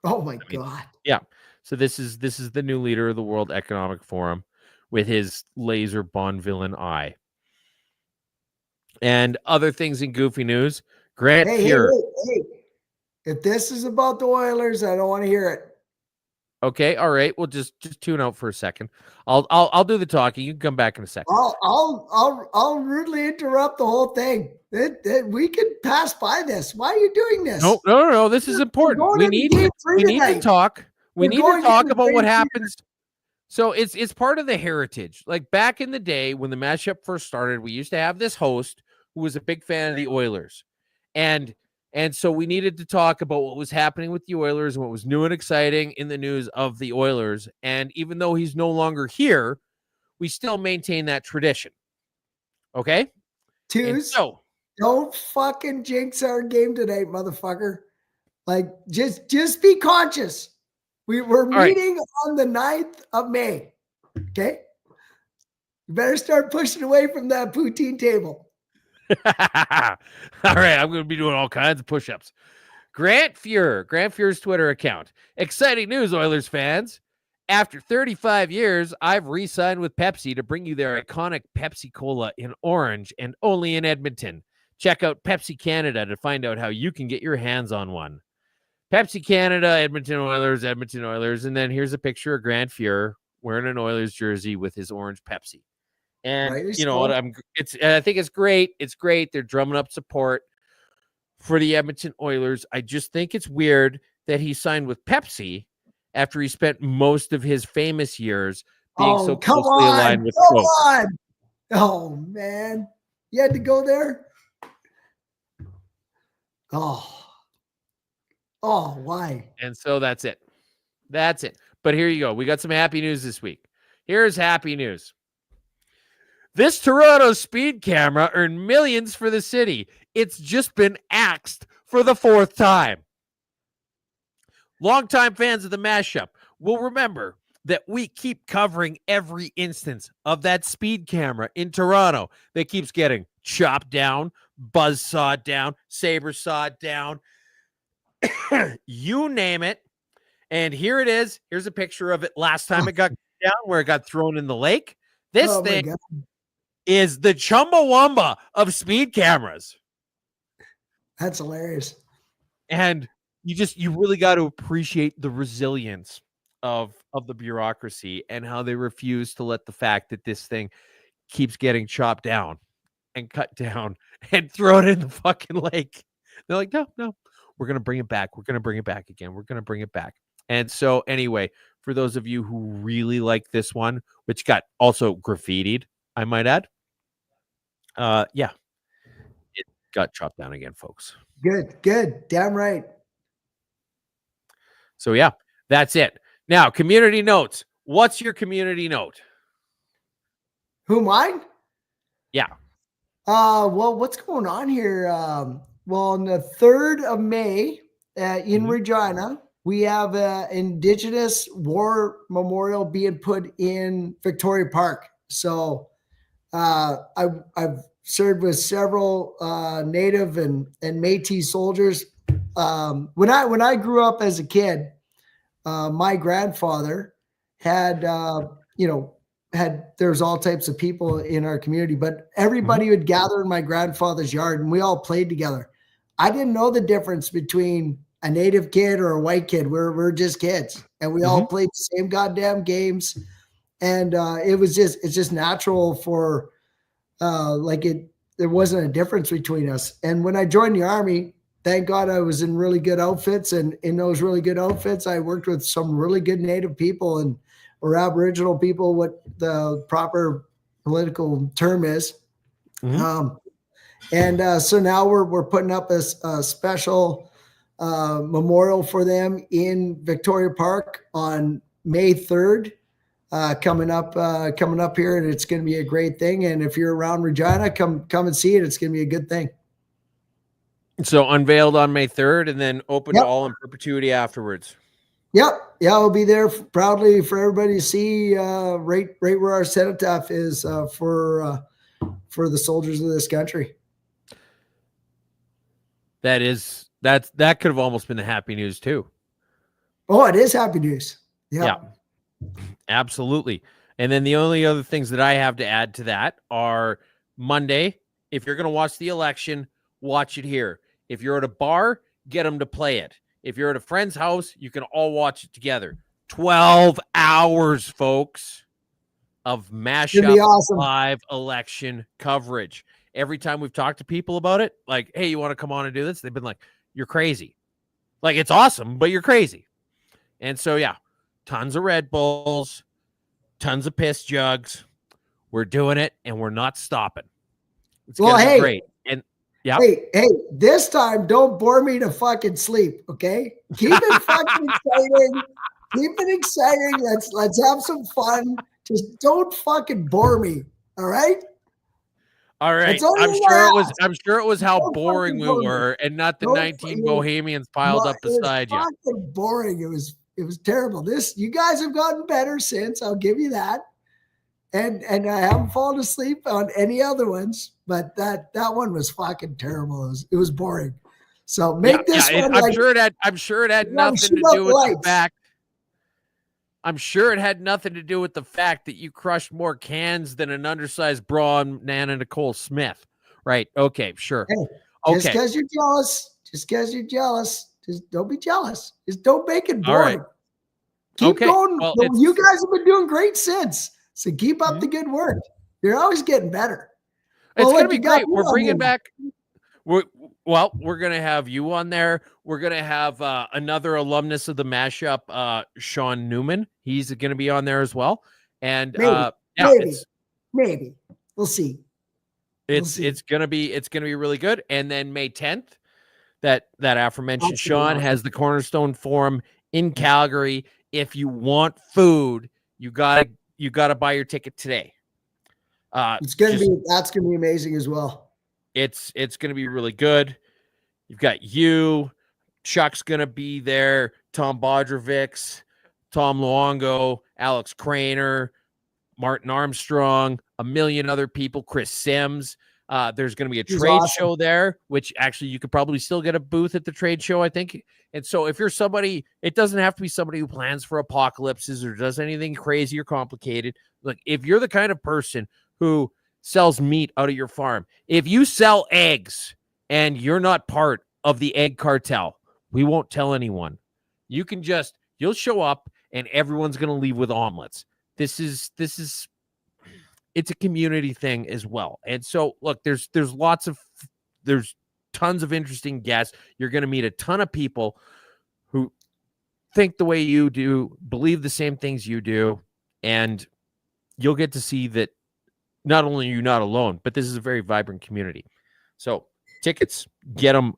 Oh my God. Yeah. So this is the new leader of the World Economic Forum with his laser Bond villain eye. And other things in goofy news. Grant Fuhr. Hey. If this is about the Oilers, I don't want to hear it. Okay, all right. Well, just tune out for a second. I'll do the talking. You can come back in a second. I'll rudely interrupt the whole thing. We can pass by this. Why are you doing this? No. This is important. We need to talk. We need to talk about what happens. So it's part of the heritage. Like back in the day when the Mashup first started, we used to have this host who was a big fan of the Oilers. And so we needed to talk about what was happening with the Oilers and what was new and exciting in the news of the Oilers. And even though he's no longer here, we still maintain that tradition. Okay? So don't fucking jinx our game tonight, motherfucker. Like, just be conscious. We're meeting on the 9th of May. Okay? You better start pushing away from that poutine table. All right, I'm going to be doing all kinds of push-ups. Grant Fuhr's Twitter account. Exciting news, Oilers fans. After 35 years, I've re-signed with Pepsi to bring you their iconic Pepsi Cola in orange and only in Edmonton. Check out Pepsi Canada to find out how you can get your hands on one. Pepsi Canada, Edmonton Oilers. And then here's a picture of Grant Fuhr wearing an Oilers jersey with his orange Pepsi. And Rightly you know so. what? I think it's great. It's great. They're drumming up support for the Edmonton Oilers. I just think it's weird that he signed with Pepsi after he spent most of his famous years being so come closely on, aligned with come Coke. on. Oh man, you had to go there. Oh, why? And so that's it. That's it. But here you go. We got some happy news this week. Here's happy news. This Toronto speed camera earned millions for the city. It's just been axed for the 4th time. Longtime fans of the Mashup will remember that we keep covering every instance of that speed camera in Toronto that keeps getting chopped down, buzzsawed down, saber sawed down, you name it. And here it is. Here's a picture of it last time it got down, where it got thrown in the lake. This thing is the Chumbawamba of speed cameras. That's hilarious. And you really got to appreciate the resilience of the bureaucracy and how they refuse to let the fact that this thing keeps getting chopped down and cut down and thrown in the fucking lake. They're like, no, we're going to bring it back. We're going to bring it back again. We're going to bring it back. And so anyway, for those of you who really like this one, which got also graffitied, I might add, yeah, it got chopped down again, folks. Good. Damn right. So yeah, that's it. Now, community notes. What's your community note? Who, mine? Yeah. Well, what's going on here? Well, on the 3rd of May in Regina, we have an Indigenous War Memorial being put in Victoria Park. So I've served with several Native and Métis soldiers. When I grew up as a kid, my grandfather had there's all types of people in our community, but everybody would gather in my grandfather's yard and we all played together. I didn't know the difference between a Native kid or a white kid. We're just kids, and we all played the same goddamn games. And it's just natural for there wasn't a difference between us. And when I joined the Army, thank God I was in really good outfits, and in those really good outfits, I worked with some really good Native people or Aboriginal people, what the proper political term is. So now we're putting up a special memorial for them in Victoria Park on May 3rd, coming up here, and it's going to be a great thing. And if you're around Regina, come and see it. It's going to be a good thing. So unveiled on May 3rd and then open to all in perpetuity afterwards. Yep. Yeah, I'll be there proudly for everybody to see right where our cenotaph is for the soldiers of this country. That could have almost been the happy news too. Oh, it is happy news. Yeah, absolutely. And then the only other things that I have to add to that are Monday. If you're going to watch the election, watch it here. If you're at a bar, get them to play it. If you're at a friend's house, you can all watch it together. 12 hours, folks, of Mashup live election coverage. Every time we've talked to people about it, like, hey, you want to come on and do this? They've been like, you're crazy. Like, it's awesome, but you're crazy. And so, yeah, tons of Red Bulls, tons of piss jugs. We're doing it, and we're not stopping. It's going to be great. And yeah. Hey, this time don't bore me to fucking sleep, okay? Keep it fucking exciting. Keep it exciting. Let's have some fun. Just don't fucking bore me. All right? All right. I'm sure it was how boring we were, and not the 19 Bohemians piled up beside you. Fucking boring. It was terrible. You guys have gotten better since, I'll give you that. And I haven't fallen asleep on any other ones, but that one was fucking terrible. It was boring. So make this one. I'm sure it had nothing to do with the fact. I'm sure it had nothing to do with the fact that you crushed more cans than an undersized bra on Nana Nicole Smith. Right. Okay. Sure. Hey, just Okay. because you're jealous, just don't be jealous. Just don't make it All right. boring. Keep Okay. going. Well, You guys have been doing great since. So keep up the good work. You're always getting better. It's Well, going to look, be you got great. me We're on bringing here. back. We're going to have you on there. We're going to have another alumnus of the Mashup, Sean Newman. He's going to be on there as well. And maybe we'll see. It's going to be really good. And then May 10th, that aforementioned That's Sean awesome. has the Cornerstone Forum in Calgary. If you want food, you gotta buy your ticket today. That's gonna be amazing as well. It's gonna be really good. You've got Chuck's gonna be there, Tom Bodrovics, Tom Luongo, Alex Craner, Martin Armstrong, a million other people, Chris Sims. There's going to be a trade show there, which actually you could probably still get a booth at the trade show, I think. And so if you're somebody, it doesn't have to be somebody who plans for apocalypses or does anything crazy or complicated. Like if you're the kind of person who sells meat out of your farm, if you sell eggs and you're not part of the egg cartel, we won't tell anyone. You'll show up and everyone's going to leave with omelets. This is it's a community thing as well. And so look, there's tons of interesting guests. You're going to meet a ton of people who think the way you do, believe the same things you do, and you'll get to see that not only are you not alone, but this is a very vibrant community. So tickets, get them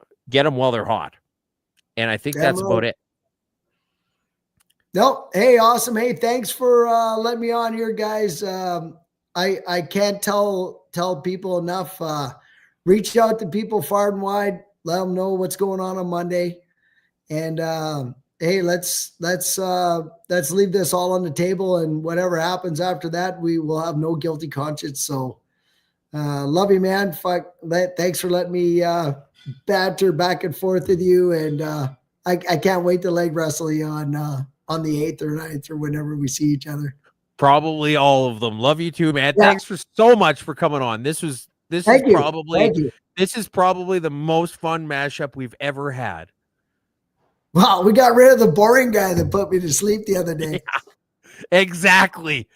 while they're hot. And I think that's about it. No, hey, awesome. Hey, thanks for letting me on here, guys. I can't tell people enough. Reach out to people far and wide. Let them know what's going on Monday. And hey, let's leave this all on the table. And whatever happens after that, we will have no guilty conscience. So love you, man. Thanks for letting me banter back and forth with you. And I can't wait to leg wrestle you on the 8th or 9th or whenever we see each other. Probably all of them. Love you too, man. Yeah. Thanks for so much for coming on. This is probably the most fun mashup we've ever had. Wow, we got rid of the boring guy that put me to sleep the other day. Yeah, exactly.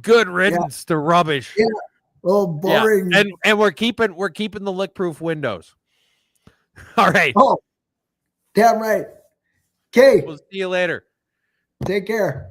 Good riddance to rubbish. Yeah. Oh, boring. Yeah. And we're keeping the lick-proof windows. All right. Oh, damn right. Okay. We'll see you later. Take care.